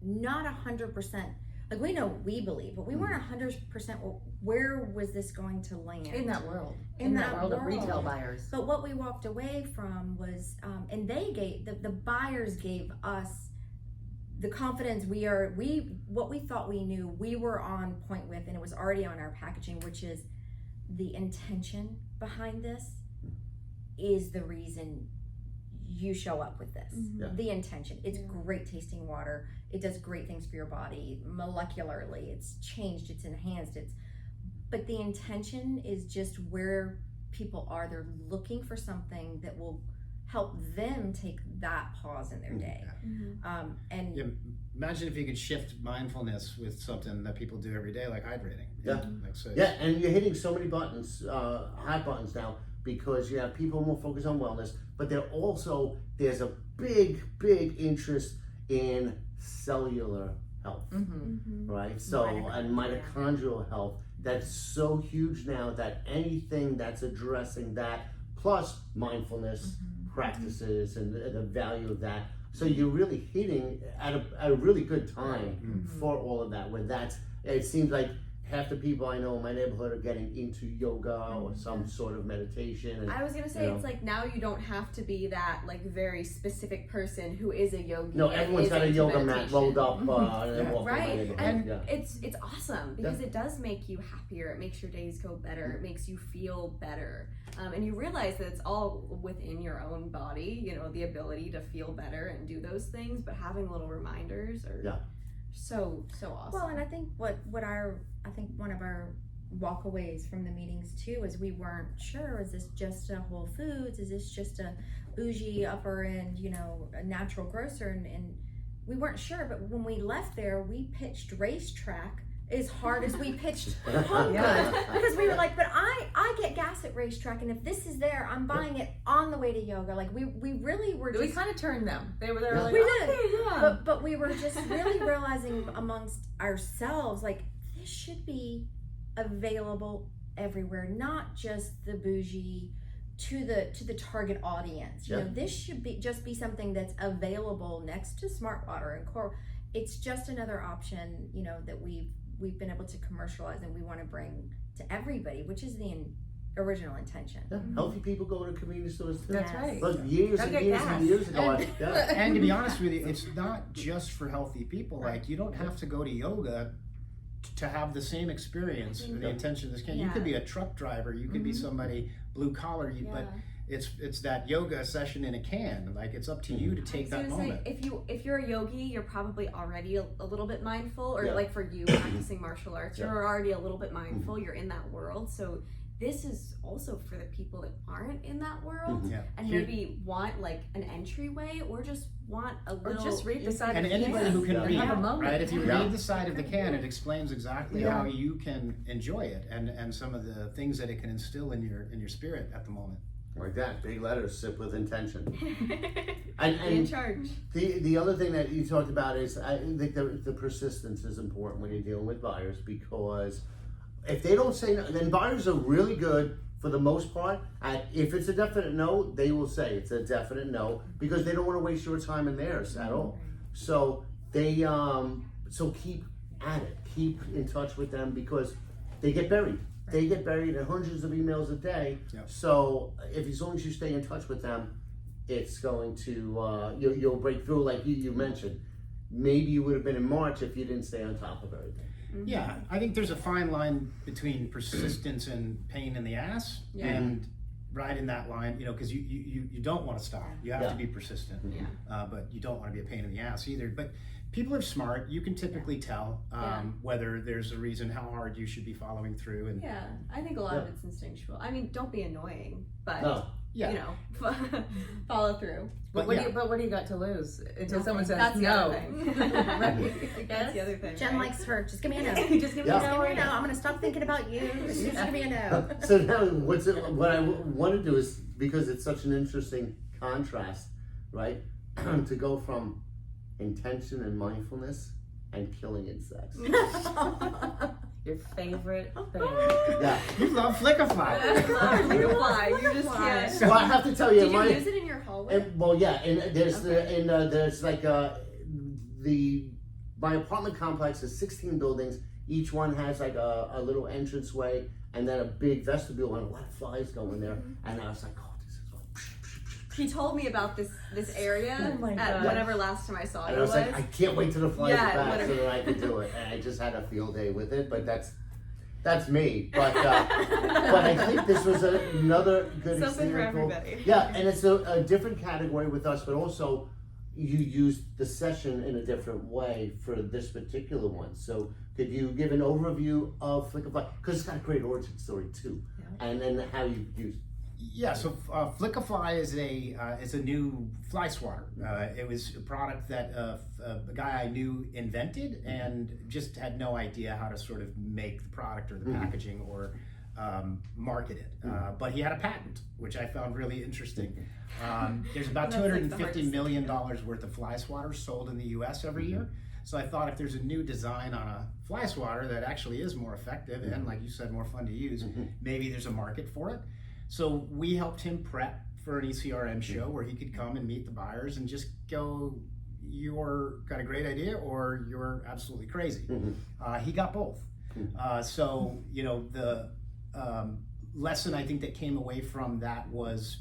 [SPEAKER 3] 100%. Like, we know we believe, but we weren't 100% where was this going to land
[SPEAKER 5] In that world.
[SPEAKER 3] In
[SPEAKER 5] In that
[SPEAKER 3] that
[SPEAKER 5] world of
[SPEAKER 3] world.
[SPEAKER 5] retail buyers.
[SPEAKER 3] But what we walked away from was, and they gave the buyers gave us the confidence. What we thought we knew, we were on point with, and it was already on our packaging, which is the intention behind this is the reason you show up with this.
[SPEAKER 1] Yeah.
[SPEAKER 3] The intention. It's great tasting water. It does great things for your body molecularly. It's changed. It's enhanced. But the intention is just where people are. They're looking for something that will help them take that pause in their day. And
[SPEAKER 2] Yeah, imagine if you could shift mindfulness with something that people do every day, like hydrating.
[SPEAKER 1] Yeah.
[SPEAKER 2] Like, so
[SPEAKER 1] Yeah, and you're hitting so many buttons, hot buttons now, because you have people more focused on wellness, but there's a big interest in cellular health, right? So, and mitochondrial health, that's so huge now that anything that's addressing that, plus mindfulness practices and the value of that. So you're really hitting at a really good time for all of that, where it seems like half the people I know in my neighborhood are getting into yoga or some sort of meditation. And,
[SPEAKER 4] I was gonna say, it's like now you don't have to be that like very specific person who is a yogi.
[SPEAKER 1] no,
[SPEAKER 4] and
[SPEAKER 1] everyone's
[SPEAKER 4] is
[SPEAKER 1] got a
[SPEAKER 4] into
[SPEAKER 1] yoga mat
[SPEAKER 4] meditation.
[SPEAKER 1] rolled up and walking around
[SPEAKER 4] Right,
[SPEAKER 1] the neighborhood.
[SPEAKER 4] and
[SPEAKER 1] Yeah.
[SPEAKER 4] it's awesome because it does make you happier. It makes your days go better. It makes you feel better, and you realize that it's all within your own body. You know, the ability to feel better and do those things, but having little reminders are so awesome.
[SPEAKER 3] well, and I think I think one of our walkaways from the meetings too, as we weren't sure, is this just a Whole Foods, is this just a bougie upper end, you know, a natural grocer, and we weren't sure. But when we left there, we pitched Racetrack as hard as we pitched Home Goods, because we were like, but I get gas at Racetrack, and if this is there, I'm buying it on the way to yoga. Like we really were just,
[SPEAKER 5] we kind of turned them. They were there like,
[SPEAKER 3] we
[SPEAKER 5] okay,
[SPEAKER 3] did.
[SPEAKER 5] yeah.
[SPEAKER 3] But we were just really realizing amongst ourselves, like, this should be available everywhere, not just the bougie to the target audience. You know, this should be just be something that's available next to Smart Water and Core. It's just another option, you know, that we've been able to commercialize, and we want to bring to everybody, which is the original intention.
[SPEAKER 1] Yeah, healthy people go to convenience stores too.
[SPEAKER 5] That's right.
[SPEAKER 1] But years and years and years ago,
[SPEAKER 2] And to be honest with you, it's not just for healthy people. Like, you don't have to go to yoga to have the same experience. The intention of this can. You could be a truck driver. You could be somebody blue collar. But it's that yoga session in a can. Like, it's up to you to take that moment.
[SPEAKER 4] If you're a yogi, you're probably already a little bit mindful, or like for you practicing martial arts, you're already a little bit mindful. You're in that world. So this is also for the people that aren't in that world and maybe want like an entryway, or just want a little.
[SPEAKER 5] Or just read the side.
[SPEAKER 2] And anybody who can read,
[SPEAKER 5] have a moment.
[SPEAKER 2] right? If you read the side of the can, it explains exactly how you can enjoy it, and some of the things that it can instill in your spirit at the moment.
[SPEAKER 1] Like that, big letters, sip with intention.
[SPEAKER 4] And in charge.
[SPEAKER 1] The other thing that you talked about is, I think the persistence is important when you're dealing with buyers, because if they don't say no, then buyers are really good for the most part. If it's a definite no, they will say it's a definite no, because they don't want to waste your time and theirs at all. So they so keep at it, keep in touch with them, because they get buried. They get buried in hundreds of emails a day. So as long as you stay in touch with them, it's going to you'll break through, like you mentioned. Maybe you would have been in March if you didn't stay on top of everything.
[SPEAKER 2] Yeah, I think there's a fine line between persistence and pain in the ass, and right in that line, you know, because you don't want to stop. You have to be persistent, but you don't want to be a pain in the ass either. But people are smart. You can typically tell whether there's a reason how hard you should be following through. And
[SPEAKER 4] I think a lot of it's instinctual. I mean, don't be annoying, but you know, follow through.
[SPEAKER 5] But what do you got to lose until someone says
[SPEAKER 4] That's the
[SPEAKER 5] no?
[SPEAKER 4] other thing. That's the other thing.
[SPEAKER 3] Jen likes her. Just give me a no.
[SPEAKER 5] Just give me a no.
[SPEAKER 3] I'm gonna stop thinking about you. Just give me a no.
[SPEAKER 1] So now, what I want to do is, because it's such an interesting contrast, right? To go from intention and mindfulness and killing insects.
[SPEAKER 5] Your favorite thing.
[SPEAKER 1] Yeah.
[SPEAKER 2] you love FlickaFly.
[SPEAKER 4] FlickaFly. You just can't.
[SPEAKER 1] Well, I have to tell you,
[SPEAKER 4] Did you use it in your hallway?
[SPEAKER 1] And there's like my apartment complex is 16 buildings. Each one has like a little entranceway and then a big vestibule and a lot of flies go in there. And I was like, oh, this is like.
[SPEAKER 4] He told me about this area at whatever last time I saw it.
[SPEAKER 1] And I was like, I can't wait till the flies are back so that I can do it. And I just had a field day with it, but that's me. But I think this was another good
[SPEAKER 4] Something
[SPEAKER 1] example.
[SPEAKER 4] for everybody.
[SPEAKER 1] Yeah, and it's a different category with us, but also you used the session in a different way for this particular one. So could you give an overview of FlickaFly? Because it's got a great origin story too, and then how you use.
[SPEAKER 2] Yeah, so FlickaFly is a new fly swatter. It was a product that a guy I knew invented and just had no idea how to sort of make the product or the packaging or market it. But he had a patent, which I found really interesting. There's about $250 million worth of fly swatters sold in the US every year. So I thought, if there's a new design on a fly swatter that actually is more effective and, like you said, more fun to use, maybe there's a market for it. So we helped him prep for an ECRM show where he could come and meet the buyers and just go, you're got a great idea or you're absolutely crazy. He got both. So, you know, the lesson I think that came away from that was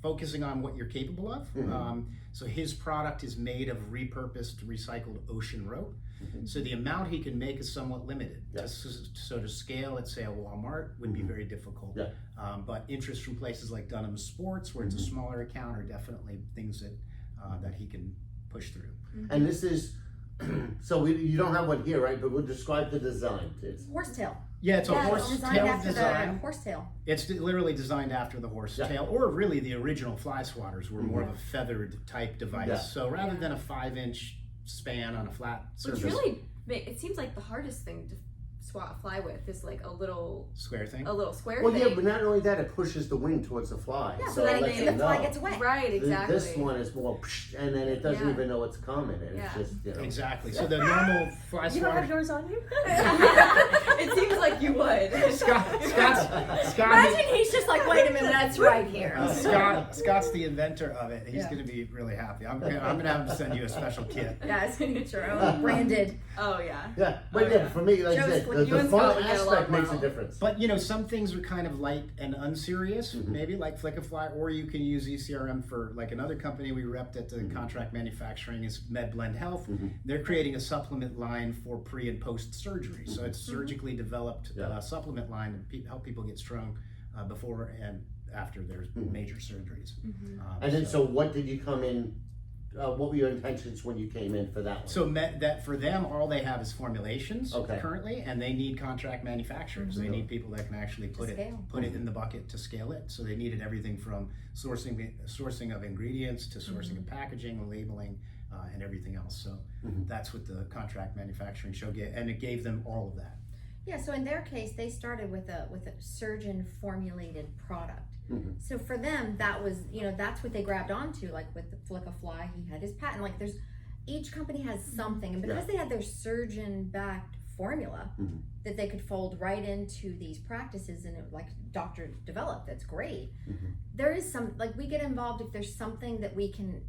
[SPEAKER 2] focusing on what you're capable of. So his product is made of repurposed, recycled ocean rope. So the amount he can make is somewhat limited. So to scale at, say, a Walmart would be very difficult. But interest from places like Dunham Sports, where it's a smaller account, are definitely things that that he can push through.
[SPEAKER 1] And this is, so you don't have one here, right? But we'll describe the design. It's
[SPEAKER 3] Horsetail.
[SPEAKER 2] Yeah, it's a
[SPEAKER 3] Yeah, it's
[SPEAKER 2] horse
[SPEAKER 3] designed
[SPEAKER 2] tail
[SPEAKER 3] after the
[SPEAKER 2] design.
[SPEAKER 3] horsetail.
[SPEAKER 2] It's literally designed after the horse
[SPEAKER 1] Yeah.
[SPEAKER 2] tail, or really the original fly swatters were more of a feathered type device.
[SPEAKER 1] Yeah.
[SPEAKER 2] So rather than a 5-inch span on a flat
[SPEAKER 4] Which
[SPEAKER 2] surface,
[SPEAKER 4] really, it seems like the hardest thing to fly with is like a little
[SPEAKER 2] square thing.
[SPEAKER 4] square
[SPEAKER 1] Well,
[SPEAKER 4] thing.
[SPEAKER 1] yeah, but not only that, it pushes the wind towards the fly.
[SPEAKER 3] Yeah,
[SPEAKER 4] so
[SPEAKER 3] so
[SPEAKER 4] then
[SPEAKER 1] it lets
[SPEAKER 4] they-
[SPEAKER 1] you
[SPEAKER 3] the fly
[SPEAKER 1] know.
[SPEAKER 3] gets away.
[SPEAKER 4] Right, exactly.
[SPEAKER 1] This one is more, psh, and then it doesn't
[SPEAKER 4] Yeah.
[SPEAKER 1] even know it's coming, and
[SPEAKER 4] Yeah.
[SPEAKER 1] it's just, you know.
[SPEAKER 2] Exactly. So the normal fly
[SPEAKER 5] You don't have
[SPEAKER 2] swatter.
[SPEAKER 5] yours on you?
[SPEAKER 4] It seems like you would.
[SPEAKER 2] Scott,
[SPEAKER 3] Imagine he's just like, wait a minute, that's right here.
[SPEAKER 2] Scott's the inventor of it. He's
[SPEAKER 3] Yeah.
[SPEAKER 2] going to be really happy. I'm gonna have him send you a special kit.
[SPEAKER 3] Yeah, it's gonna get your own branded.
[SPEAKER 4] Oh yeah.
[SPEAKER 1] Yeah, but
[SPEAKER 2] Oh,
[SPEAKER 1] yeah,
[SPEAKER 2] yeah.
[SPEAKER 1] for me, like I
[SPEAKER 3] Joe's
[SPEAKER 1] said,
[SPEAKER 3] like,
[SPEAKER 4] you
[SPEAKER 1] the
[SPEAKER 4] and
[SPEAKER 1] fun
[SPEAKER 4] Scott would get along
[SPEAKER 1] aspect makes a
[SPEAKER 4] well.
[SPEAKER 1] difference.
[SPEAKER 2] But you know, some things are kind of light and unserious,
[SPEAKER 1] Mm-hmm.
[SPEAKER 2] maybe like FlickaFly, or you can use ECRM for like another company we repped at the contract manufacturing is MedBlend Health.
[SPEAKER 1] Mm-hmm.
[SPEAKER 2] They're creating a supplement line for pre and post surgery. So it's surgically developed
[SPEAKER 1] Yeah.
[SPEAKER 2] supplement line to help people get strong before and after their major surgeries.
[SPEAKER 1] And then, so what did you come in? What were your intentions when you came in for that one?
[SPEAKER 2] So that for them, all they have is formulations
[SPEAKER 1] Okay.
[SPEAKER 2] currently, and they need contract manufacturers. They need people that can actually put
[SPEAKER 3] scale.
[SPEAKER 2] it in the bucket to scale it. So they needed everything from sourcing of ingredients to sourcing of packaging and labeling and everything else. So that's what the contract manufacturing show gave, and it gave them all of that.
[SPEAKER 3] Yeah, so in their case, they started with a surgeon formulated product. So for them, that was, that's what they grabbed onto. Like with the FlickaFly, he had his patent. Like each company has something, and because they had their surgeon backed formula that they could fold right into these practices, and it, like doctor developed, that's great. There is some, like, we get involved if there's something that we can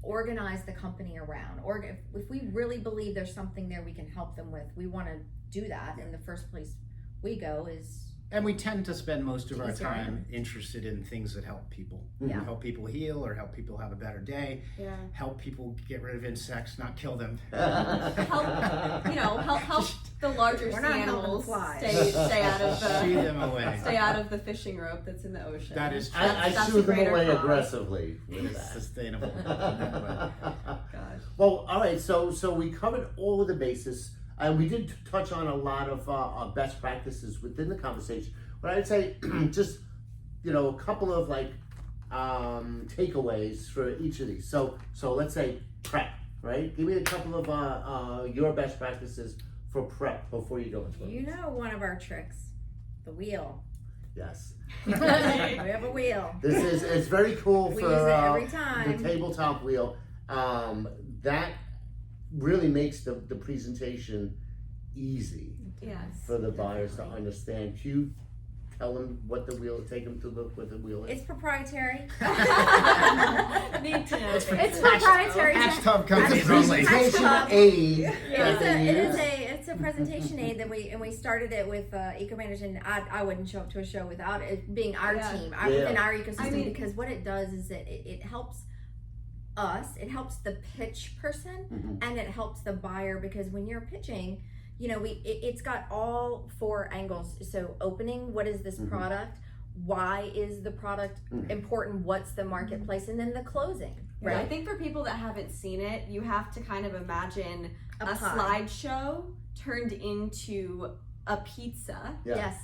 [SPEAKER 3] organize the company around, or if we really believe there's something there we can help them with, we want to do that. And the first place we go is,
[SPEAKER 2] And we tend to spend most of our
[SPEAKER 3] ECRM.
[SPEAKER 2] time interested in things that help people.
[SPEAKER 3] Yeah.
[SPEAKER 2] Help people heal, or help people have a better day.
[SPEAKER 4] Yeah.
[SPEAKER 2] Help people get rid of insects, not kill them.
[SPEAKER 4] Help the larger
[SPEAKER 3] We're
[SPEAKER 4] sea
[SPEAKER 3] not helping
[SPEAKER 4] animals
[SPEAKER 3] flies.
[SPEAKER 4] stay out of
[SPEAKER 2] Shoo
[SPEAKER 4] the
[SPEAKER 2] them away.
[SPEAKER 4] stay out of the fishing rope that's in the ocean.
[SPEAKER 2] That is true.
[SPEAKER 1] I
[SPEAKER 4] That's
[SPEAKER 1] shoo
[SPEAKER 4] a
[SPEAKER 1] them
[SPEAKER 4] greater
[SPEAKER 1] away
[SPEAKER 4] cause.
[SPEAKER 1] aggressively with
[SPEAKER 2] It's
[SPEAKER 1] that.
[SPEAKER 2] sustainable.
[SPEAKER 4] Gosh.
[SPEAKER 1] Well, all right. So we covered all of the bases, and we did touch on a lot of best practices within the conversation. But I'd say just a couple of like takeaways for each of these. So let's say prep, right? Give me a couple of your best practices for prep before you go into it.
[SPEAKER 3] one of our tricks, the wheel.
[SPEAKER 1] Yes.
[SPEAKER 3] We have a wheel.
[SPEAKER 1] It's very cool
[SPEAKER 3] We
[SPEAKER 1] for
[SPEAKER 3] use it every time.
[SPEAKER 1] the tabletop wheel. That really makes the presentation easy
[SPEAKER 4] Yes.
[SPEAKER 1] for the buyers to understand. Can you tell them what the wheel, take them to look what the wheel is?
[SPEAKER 3] It's proprietary.
[SPEAKER 4] Need to know.
[SPEAKER 3] It's proprietary.
[SPEAKER 2] HatchedHub comes
[SPEAKER 1] It's
[SPEAKER 2] in
[SPEAKER 1] a
[SPEAKER 2] only.
[SPEAKER 1] presentation
[SPEAKER 3] HatchedHub.
[SPEAKER 1] aid
[SPEAKER 3] It
[SPEAKER 1] that
[SPEAKER 3] is
[SPEAKER 1] they use.
[SPEAKER 3] it's a presentation aid that we started it with Eco Bandage, and I wouldn't show up to a show without it being our team, within our ecosystem, because what it does is it helps us, it helps the pitch person, and it helps the buyer, because when you're pitching, it's got all 4 angles. So opening, what is this product? Why is the product important? What's the marketplace? And then the closing,
[SPEAKER 4] Yeah,
[SPEAKER 3] right?
[SPEAKER 4] I think for people that haven't seen it, you have to kind of imagine a
[SPEAKER 3] pie.
[SPEAKER 4] slideshow turned into a pizza,
[SPEAKER 1] Yeah.
[SPEAKER 3] Yes.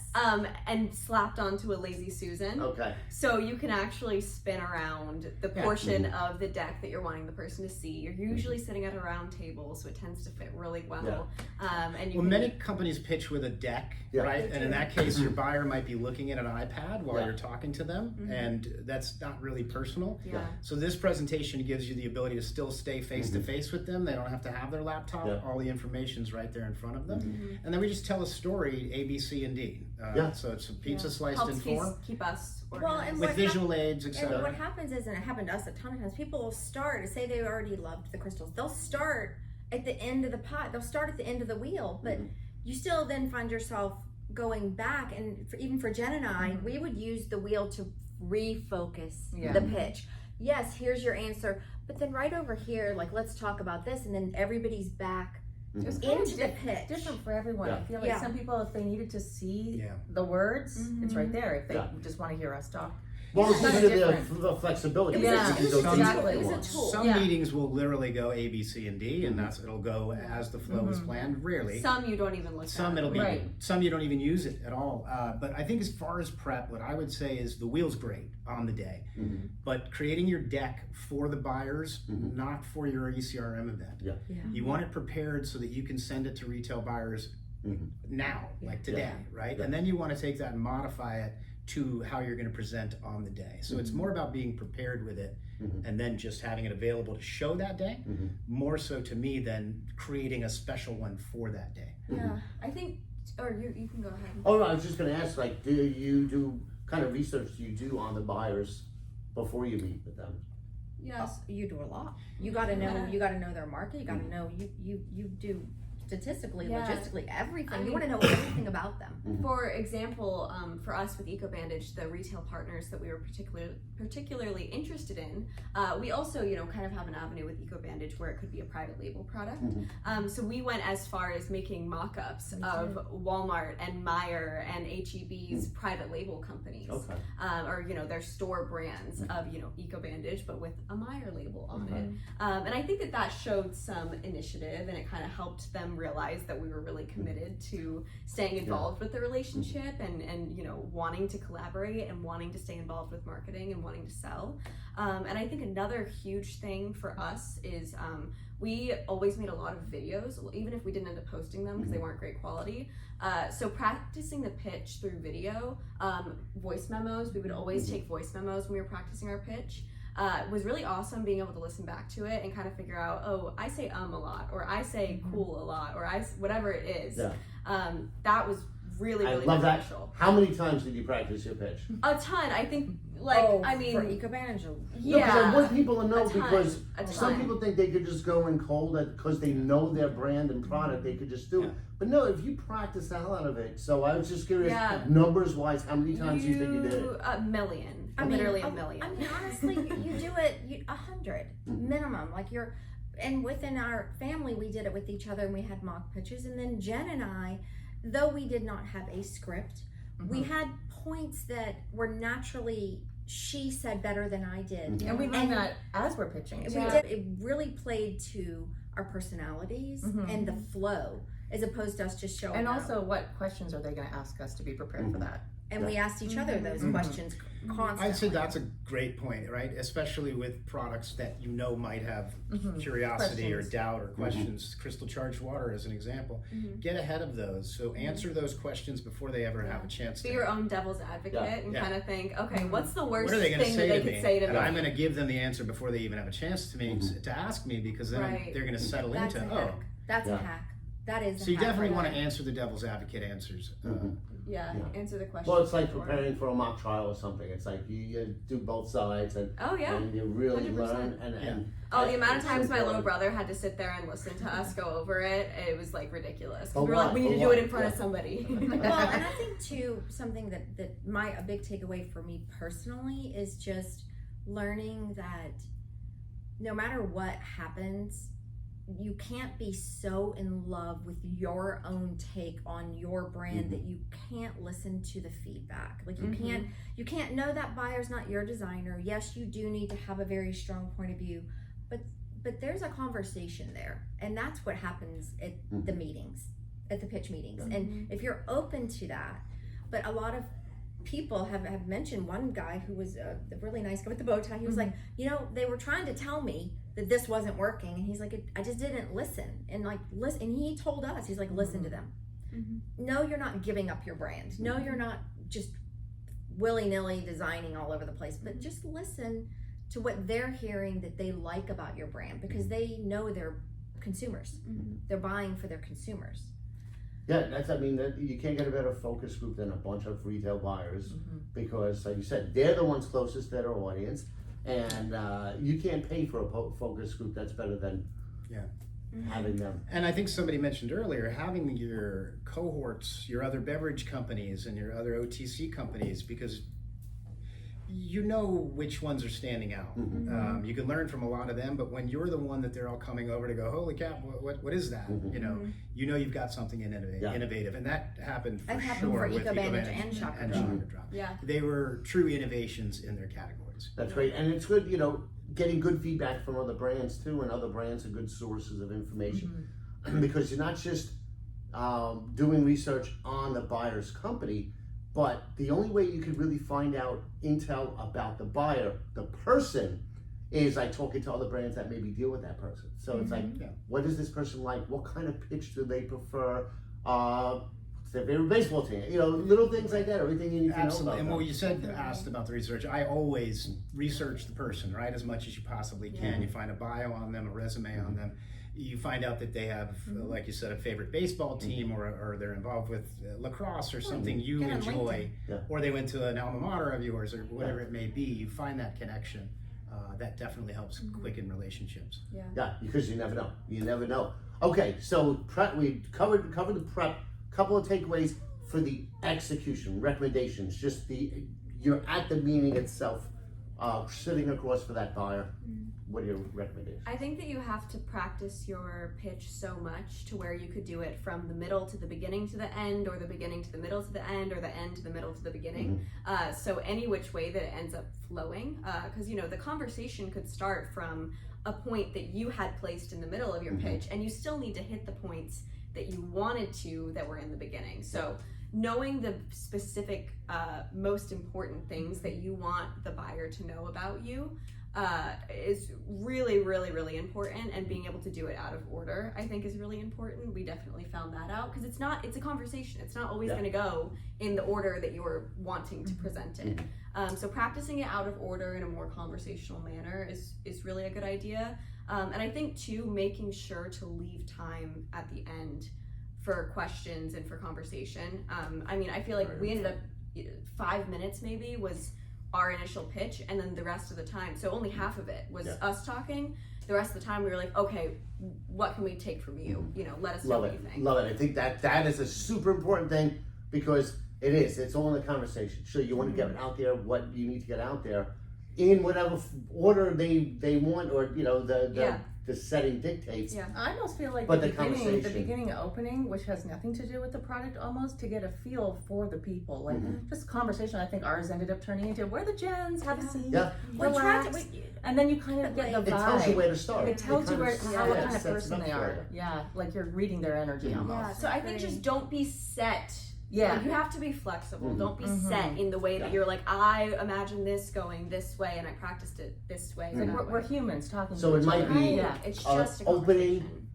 [SPEAKER 4] and slapped onto a Lazy Susan.
[SPEAKER 1] Okay.
[SPEAKER 4] So you can actually spin around the portion of the deck that you're wanting the person to see. You're usually sitting at a round table, so it tends to fit really well. And you
[SPEAKER 2] Well,
[SPEAKER 4] can,
[SPEAKER 2] many companies pitch with a deck,
[SPEAKER 1] Yeah.
[SPEAKER 2] right? And in that case, your buyer might be looking at an iPad while
[SPEAKER 1] Yeah.
[SPEAKER 2] you're talking to them, and that's not really personal.
[SPEAKER 4] yeah.
[SPEAKER 2] So this presentation gives you the ability to still stay face to face with them. They don't have to have their laptop.
[SPEAKER 1] Yeah.
[SPEAKER 2] All the information's right there in front of them. And then we just tell a story, A, B, C, and D.
[SPEAKER 1] Yeah.
[SPEAKER 2] So it's a pizza sliced
[SPEAKER 4] Helps
[SPEAKER 2] in 4
[SPEAKER 4] keep us
[SPEAKER 3] Well,
[SPEAKER 4] organized.
[SPEAKER 3] and
[SPEAKER 2] with
[SPEAKER 3] what
[SPEAKER 2] visual aids,
[SPEAKER 3] And
[SPEAKER 2] etc.
[SPEAKER 3] what happens is, and it happened to us a ton of times, people will start, say they already loved the crystals, they'll start at the end of the pot, they'll start at the end of the wheel, but you still then find yourself going back, and even for Jen and I, we would use the wheel to refocus the pitch. Yes, here's your answer, but then right over here, like, let's talk about this, and then everybody's back
[SPEAKER 5] It's kind
[SPEAKER 3] into
[SPEAKER 5] of
[SPEAKER 3] the pitch.
[SPEAKER 5] different for everyone.
[SPEAKER 1] Yeah.
[SPEAKER 5] I feel like some people, if they needed to see
[SPEAKER 2] Yeah.
[SPEAKER 5] the words, it's right there. If they
[SPEAKER 1] Yeah.
[SPEAKER 5] just want to hear us talk.
[SPEAKER 1] Well, it's
[SPEAKER 5] That's
[SPEAKER 1] giving you
[SPEAKER 5] different.
[SPEAKER 1] the flexibility.
[SPEAKER 5] Yeah,
[SPEAKER 1] You can go
[SPEAKER 2] exactly.
[SPEAKER 1] deep if
[SPEAKER 3] It
[SPEAKER 1] you
[SPEAKER 3] was a
[SPEAKER 1] want.
[SPEAKER 3] tool.
[SPEAKER 2] Some
[SPEAKER 5] Yeah.
[SPEAKER 2] meetings will literally go A, B, C, and D, and it'll go as the flow is planned. Rarely.
[SPEAKER 4] Some you don't even look
[SPEAKER 2] Some
[SPEAKER 4] at.
[SPEAKER 2] it'll be,
[SPEAKER 5] Right.
[SPEAKER 2] some you don't even use it at all. But I think as far as prep, what I would say is the wheel's great on the day, but creating your deck for the buyers, not for your ECRM event.
[SPEAKER 1] Yeah.
[SPEAKER 2] You want it prepared so that you can send it to retail buyers now, like today, right? And then you want to take that and modify it to how you're going to present on the day. So it's more about being prepared with it and then just having it available to show that day, more so to me than creating a special one for that day.
[SPEAKER 4] Yeah, I think, or you can go ahead.
[SPEAKER 1] Oh, no, I was just gonna ask, like, do you do, kind of research do you do on the buyers before you meet with them?
[SPEAKER 4] Yes.
[SPEAKER 3] You do a lot. You got to know. You got to know their market. You got to know. You do statistically,
[SPEAKER 4] Yeah.
[SPEAKER 3] logistically, everything.
[SPEAKER 4] I
[SPEAKER 3] You
[SPEAKER 4] mean-
[SPEAKER 3] want to know everything about them.
[SPEAKER 4] For example, for us with Eco Bandage, the retail partners that we were particularly interested in, we also, kind of have an avenue with Eco Bandage where it could be a private label product. So we went as far as making mock-ups of Walmart and Meijer and HEB's private label companies,
[SPEAKER 1] Okay.
[SPEAKER 4] or their store brands of Eco Bandage, but with a Meijer label on it. And I think that showed some initiative, and it kind of helped them realize that we were really committed to staying involved with the relationship and wanting to collaborate and wanting to stay involved with marketing and wanting to sell. And I think another huge thing for us is we always made a lot of videos, even if we didn't end up posting them because they weren't great quality. So practicing the pitch through video, voice memos, we would always take voice memos when we were practicing our pitch. Was really awesome being able to listen back to it and kind of figure out, oh, I say a lot, or I say cool a lot, or whatever it is.
[SPEAKER 1] Yeah.
[SPEAKER 4] That was really,
[SPEAKER 1] I
[SPEAKER 4] really
[SPEAKER 1] love that.
[SPEAKER 4] beneficial.
[SPEAKER 1] How many times did you practice your pitch?
[SPEAKER 4] A ton. I think,
[SPEAKER 3] for Eco Bandage.
[SPEAKER 1] No, 'cause I
[SPEAKER 4] yeah.
[SPEAKER 1] want people to know
[SPEAKER 4] A ton,
[SPEAKER 1] because
[SPEAKER 4] a
[SPEAKER 1] some
[SPEAKER 4] ton.
[SPEAKER 1] people think they could just go in cold because they know their brand and product, they could just do it. But no, if you practice the hell out of it. So I was just curious,
[SPEAKER 4] Yeah.
[SPEAKER 1] numbers wise, how many times do you think you did it?
[SPEAKER 4] A million.
[SPEAKER 3] I mean,
[SPEAKER 4] Literally a million.
[SPEAKER 3] I mean, honestly, you do it 100 minimum. Like and within our family, we did it with each other, and we had mock pitches. And then Jen and I, though we did not have a script, we had points that were naturally she said better than I did.
[SPEAKER 5] And we learn that as we're pitching.
[SPEAKER 3] We
[SPEAKER 5] too.
[SPEAKER 3] did. It really played to our personalities and the flow, as opposed to us just showing
[SPEAKER 5] And
[SPEAKER 3] up.
[SPEAKER 5] also, what questions are they going to ask us to be prepared for that?
[SPEAKER 3] And we asked each other those questions constantly.
[SPEAKER 2] I'd say that's a great point, right? Especially with products that might have curiosity or
[SPEAKER 5] Questions.
[SPEAKER 2] doubt or questions. Crystal charged water as an example. Get ahead of those. So answer those questions before they ever have a chance
[SPEAKER 4] Be
[SPEAKER 2] to.
[SPEAKER 4] your own devil's advocate and kind of think, okay, what's the worst
[SPEAKER 2] What are they
[SPEAKER 4] thing
[SPEAKER 2] going to
[SPEAKER 4] that
[SPEAKER 2] say
[SPEAKER 4] they
[SPEAKER 2] to me?
[SPEAKER 4] could say to
[SPEAKER 2] And
[SPEAKER 4] me?
[SPEAKER 2] I'm going to give them the answer before they even have a chance to ask me, because then
[SPEAKER 4] Right.
[SPEAKER 2] they're going to settle
[SPEAKER 3] That's
[SPEAKER 2] into,
[SPEAKER 3] a hack. That's a hack. That is.
[SPEAKER 2] So you definitely want to answer the devil's advocate answers.
[SPEAKER 4] Yeah, answer the question.
[SPEAKER 1] Well, it's like preparing for a mock trial or something. It's like you do both sides and,
[SPEAKER 4] Oh, yeah.
[SPEAKER 1] and you really
[SPEAKER 4] 100%.
[SPEAKER 1] learn. And
[SPEAKER 4] the amount of times my little
[SPEAKER 1] important.
[SPEAKER 4] brother had to sit there and listen to us go over it, it was like ridiculous. 'Cause
[SPEAKER 1] Oh,
[SPEAKER 4] we were like,
[SPEAKER 1] wow.
[SPEAKER 4] we need to
[SPEAKER 1] Oh,
[SPEAKER 4] do it
[SPEAKER 1] wow.
[SPEAKER 4] in front of
[SPEAKER 1] Yeah.
[SPEAKER 4] somebody.
[SPEAKER 3] Well, and I think too, something that a big takeaway for me personally is just learning that no matter what happens, you can't be so in love with your own take on your brand that you can't listen to the feedback. Like you can't know that buyer's not your designer. Yes, you do need to have a very strong point of view, but there's a conversation there, and that's what happens at the meetings, at the pitch meetings. And if you're open to that, but a lot of people have mentioned one guy who was the really nice guy with the bow tie. He was like, they were trying to tell me that this wasn't working, and he's like, I just didn't listen. And like listen, and he told us, he's like, listen to them. No, you're not giving up your brand. No, you're not just willy-nilly designing all over the place, but just listen to what they're hearing that they like about your brand, because they know they're consumers. They're buying for their consumers.
[SPEAKER 1] Yeah, you can't get a better focus group than a bunch of retail buyers because, like you said, they're the ones closest to their audience, and you can't pay for a focus group that's better than having them.
[SPEAKER 2] And I think somebody mentioned earlier, having your cohorts, your other beverage companies and your other OTC companies, because you know which ones are standing out. You can learn from a lot of them, but when you're the one that they're all coming over to go, holy cow, what is that? You know you've got something innovative, and that happened for sure with
[SPEAKER 3] Eco Bandage and Chakra
[SPEAKER 2] Drop.
[SPEAKER 4] Yeah,
[SPEAKER 2] they were true innovations in their categories.
[SPEAKER 1] That's great, and it's good, getting good feedback from other brands too, and other brands are good sources of information because you're not just doing research on the buyer's company, but the only way you can really find out intel about the buyer, the person, is like talking to other brands that maybe deal with that person. So it's like, what is this person like? What kind of pitch do they prefer? What's their favorite baseball team? Little things like that. Everything you need to know about.
[SPEAKER 2] And what you asked about the research, I always research the person, right, as much as you possibly can. You find a bio on them, a resume on them. You find out that they have, like you said, a favorite baseball team, or they're involved with lacrosse or something you enjoy, or they went to an alma mater of yours, or whatever it may be. You find that connection. That definitely helps quicken relationships.
[SPEAKER 1] Yeah, because you never know. You never know. Okay, so prep. We covered the prep. Couple of takeaways for the execution recommendations. Just you're at the meeting itself, sitting across for that buyer. What are your recommendations?
[SPEAKER 4] I think that you have to practice your pitch so much to where you could do it from the middle to the beginning to the end, or the beginning to the middle to the end, or the end to the middle to the beginning. So any which way that it ends up flowing, because the conversation could start from a point that you had placed in the middle of your pitch, and you still need to hit the points that you wanted to that were in the beginning. So knowing the specific, most important things that you want the buyer to know about you is really, really, really important, and being able to do it out of order, I think, is really important. We definitely found that out, because it's a conversation. It's not always going to go in the order that you're wanting to present it. So practicing it out of order in a more conversational manner is really a good idea. And I think too, making sure to leave time at the end for questions and for conversation. I feel like we ended up 5 minutes maybe was our initial pitch, and then the rest of the time, so only half of it was us talking. The rest of the time we were like, okay, what can we take from you? Let us know what you think.
[SPEAKER 1] Love it. I think that is a super important thing, because it's all in the conversation. So you want to get out there what you need to get out there in whatever order they want, or the setting dictates.
[SPEAKER 5] I almost feel like
[SPEAKER 1] But
[SPEAKER 5] the
[SPEAKER 1] the
[SPEAKER 5] beginning opening, which has nothing to do with the product, almost to get a feel for the people, like just conversation. I think ours ended up turning into, "Where are the gens? Have a seat, relax," and then you kind of get the vibe.
[SPEAKER 1] It tells you where to start.
[SPEAKER 5] It tells you what kind of
[SPEAKER 1] sets
[SPEAKER 5] person
[SPEAKER 1] it up
[SPEAKER 5] they
[SPEAKER 1] for
[SPEAKER 5] are. Yeah, like you're reading their energy almost.
[SPEAKER 4] Yeah, so I think just don't be set.
[SPEAKER 5] Yeah.
[SPEAKER 4] Like, you have to be flexible. Don't be set in the way that you're like, I imagine this going this way and I practiced it this way.
[SPEAKER 5] Like we're humans talking
[SPEAKER 1] So
[SPEAKER 5] to
[SPEAKER 1] it
[SPEAKER 5] each
[SPEAKER 1] might
[SPEAKER 5] other.
[SPEAKER 1] be
[SPEAKER 4] It's just a
[SPEAKER 1] opening,
[SPEAKER 4] conversation.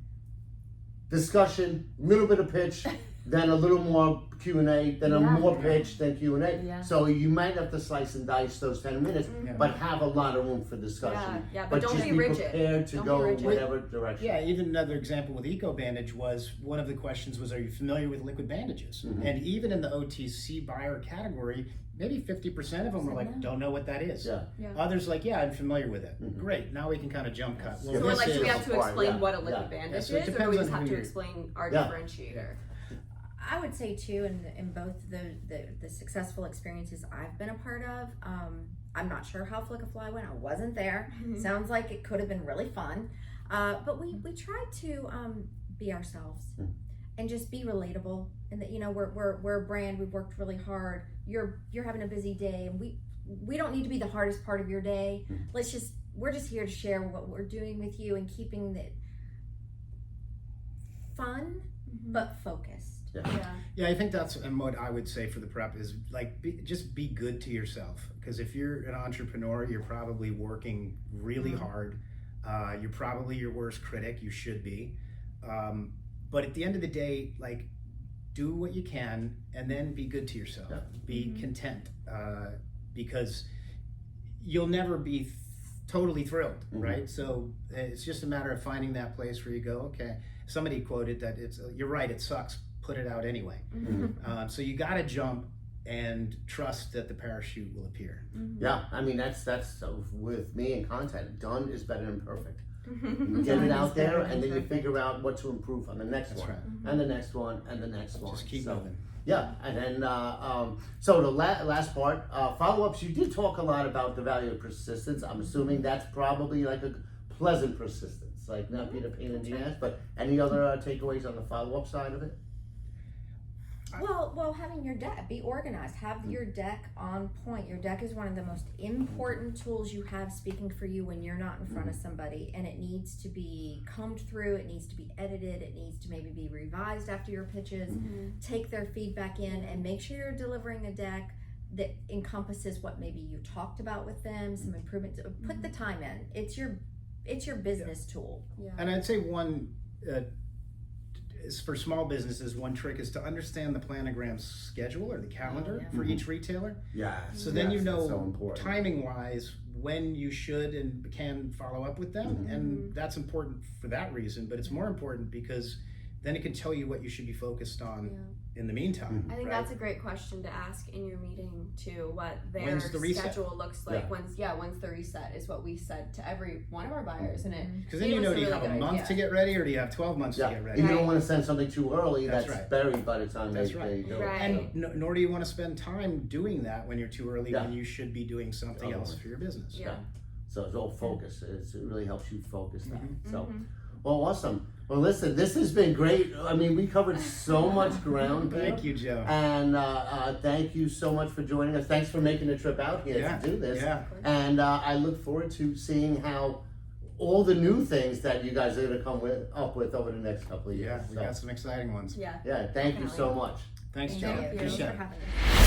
[SPEAKER 1] discussion, little bit of pitch, then a little more Q&A, then a more pitch, then Q&A.
[SPEAKER 5] Yeah.
[SPEAKER 1] So you might have to slice and dice those 10 minutes, but have a lot of room for discussion.
[SPEAKER 4] But don't
[SPEAKER 1] just
[SPEAKER 4] be
[SPEAKER 1] be
[SPEAKER 4] rigid.
[SPEAKER 1] prepared to
[SPEAKER 4] Don't
[SPEAKER 1] go
[SPEAKER 4] be rigid.
[SPEAKER 1] whatever direction.
[SPEAKER 2] Yeah, even another example with Eco Bandage was, one of the questions was, are you familiar with liquid bandages? And even in the OTC buyer category, maybe 50% of them were like, don't know what that is.
[SPEAKER 1] Yeah.
[SPEAKER 2] Others like, I'm familiar with it. Great, now we can kind of jump cut.
[SPEAKER 4] So we're like, do we have to explain what a liquid
[SPEAKER 1] Yeah.
[SPEAKER 4] bandage
[SPEAKER 2] So it
[SPEAKER 4] is, or do we
[SPEAKER 2] depends
[SPEAKER 4] just
[SPEAKER 2] on
[SPEAKER 4] have
[SPEAKER 2] who
[SPEAKER 4] to
[SPEAKER 2] you-
[SPEAKER 4] explain our
[SPEAKER 1] Yeah.
[SPEAKER 4] differentiator?
[SPEAKER 3] I would say too, in both the successful experiences I've been a part of, I'm not sure how FlickaFly went. I wasn't there. Sounds like it could have been really fun, but we tried to be ourselves and just be relatable. And that we're a brand. We've worked really hard. You're having a busy day, and we don't need to be the hardest part of your day. We're just here to share what we're doing with you and keeping it fun but focused.
[SPEAKER 2] Yeah, I think that's, and what I would say for the prep is like, just be good to yourself. Because if you're an entrepreneur, you're probably working really hard. You're probably your worst critic. You should be. But at the end of the day, like, do what you can, and then be good to yourself. Be content, because you'll never be totally thrilled, right? So it's just a matter of finding that place where you go, okay. Somebody quoted that you're right, it sucks, put it out anyway. So you got to jump and trust that the parachute will appear.
[SPEAKER 1] Yeah, I mean, that's with me and content. Done is better than perfect. You get it out there, and then you figure out what to improve on the next one,
[SPEAKER 2] right.
[SPEAKER 1] and the next one, and the next one.
[SPEAKER 2] Just keep moving.
[SPEAKER 1] Yeah, and then so the last part, follow-ups. You did talk a lot about the value of persistence. I'm assuming that's probably like a pleasant persistence, like not being a pain in the ass. But any other takeaways on the follow-up side of it?
[SPEAKER 3] Well, having your deck, be organized, have your deck on point. Your deck is one of the most important tools you have speaking for you when you're not in front of somebody, and it needs to be combed through, it needs to be edited, it needs to maybe be revised after your pitches, take their feedback in, and make sure you're delivering a deck that encompasses what maybe you talked about with them, some improvements. Put the time in. It's your business tool.
[SPEAKER 4] Yeah.
[SPEAKER 2] And I'd say one, is for small businesses, one trick is to understand the planogram schedule or the calendar for each retailer.
[SPEAKER 1] Yeah.
[SPEAKER 2] So then you know,
[SPEAKER 1] so important.
[SPEAKER 2] timing wise, when you should and can follow up with them. And that's important for that reason, but it's more important because then it can tell you what you should be focused on in the meantime.
[SPEAKER 4] I think
[SPEAKER 2] right?
[SPEAKER 4] that's a great question to ask in your meeting too, what their
[SPEAKER 2] When's the reset?
[SPEAKER 4] schedule looks like. When's the reset is what we said to every one of our buyers, and it
[SPEAKER 2] Because then you know, do you have a month to get ready or do you have 12 months to get ready?
[SPEAKER 1] You don't want to send something too early
[SPEAKER 2] That's
[SPEAKER 1] that's
[SPEAKER 2] right.
[SPEAKER 1] buried by the time they do it.
[SPEAKER 4] Right.
[SPEAKER 2] And nor do you want to spend time doing that when you're too early when you should be doing something else for your business.
[SPEAKER 4] Yeah.
[SPEAKER 1] So it's all focus. It really helps you focus that. So, well, awesome. Well, listen, this has been great. I mean, we covered so much ground here.
[SPEAKER 2] Thank you, Joe.
[SPEAKER 1] And thank you so much for joining us. Thanks for making the trip out here to do this.
[SPEAKER 2] Yeah.
[SPEAKER 1] And I look forward to seeing how all the new things that you guys are going to come up with over the next couple of years.
[SPEAKER 2] Yeah, we got some exciting ones.
[SPEAKER 4] Yeah.
[SPEAKER 1] Yeah, thank you so much.
[SPEAKER 2] Thanks, Joe.
[SPEAKER 3] Thank you
[SPEAKER 2] Appreciate
[SPEAKER 3] for
[SPEAKER 2] it.
[SPEAKER 3] having us.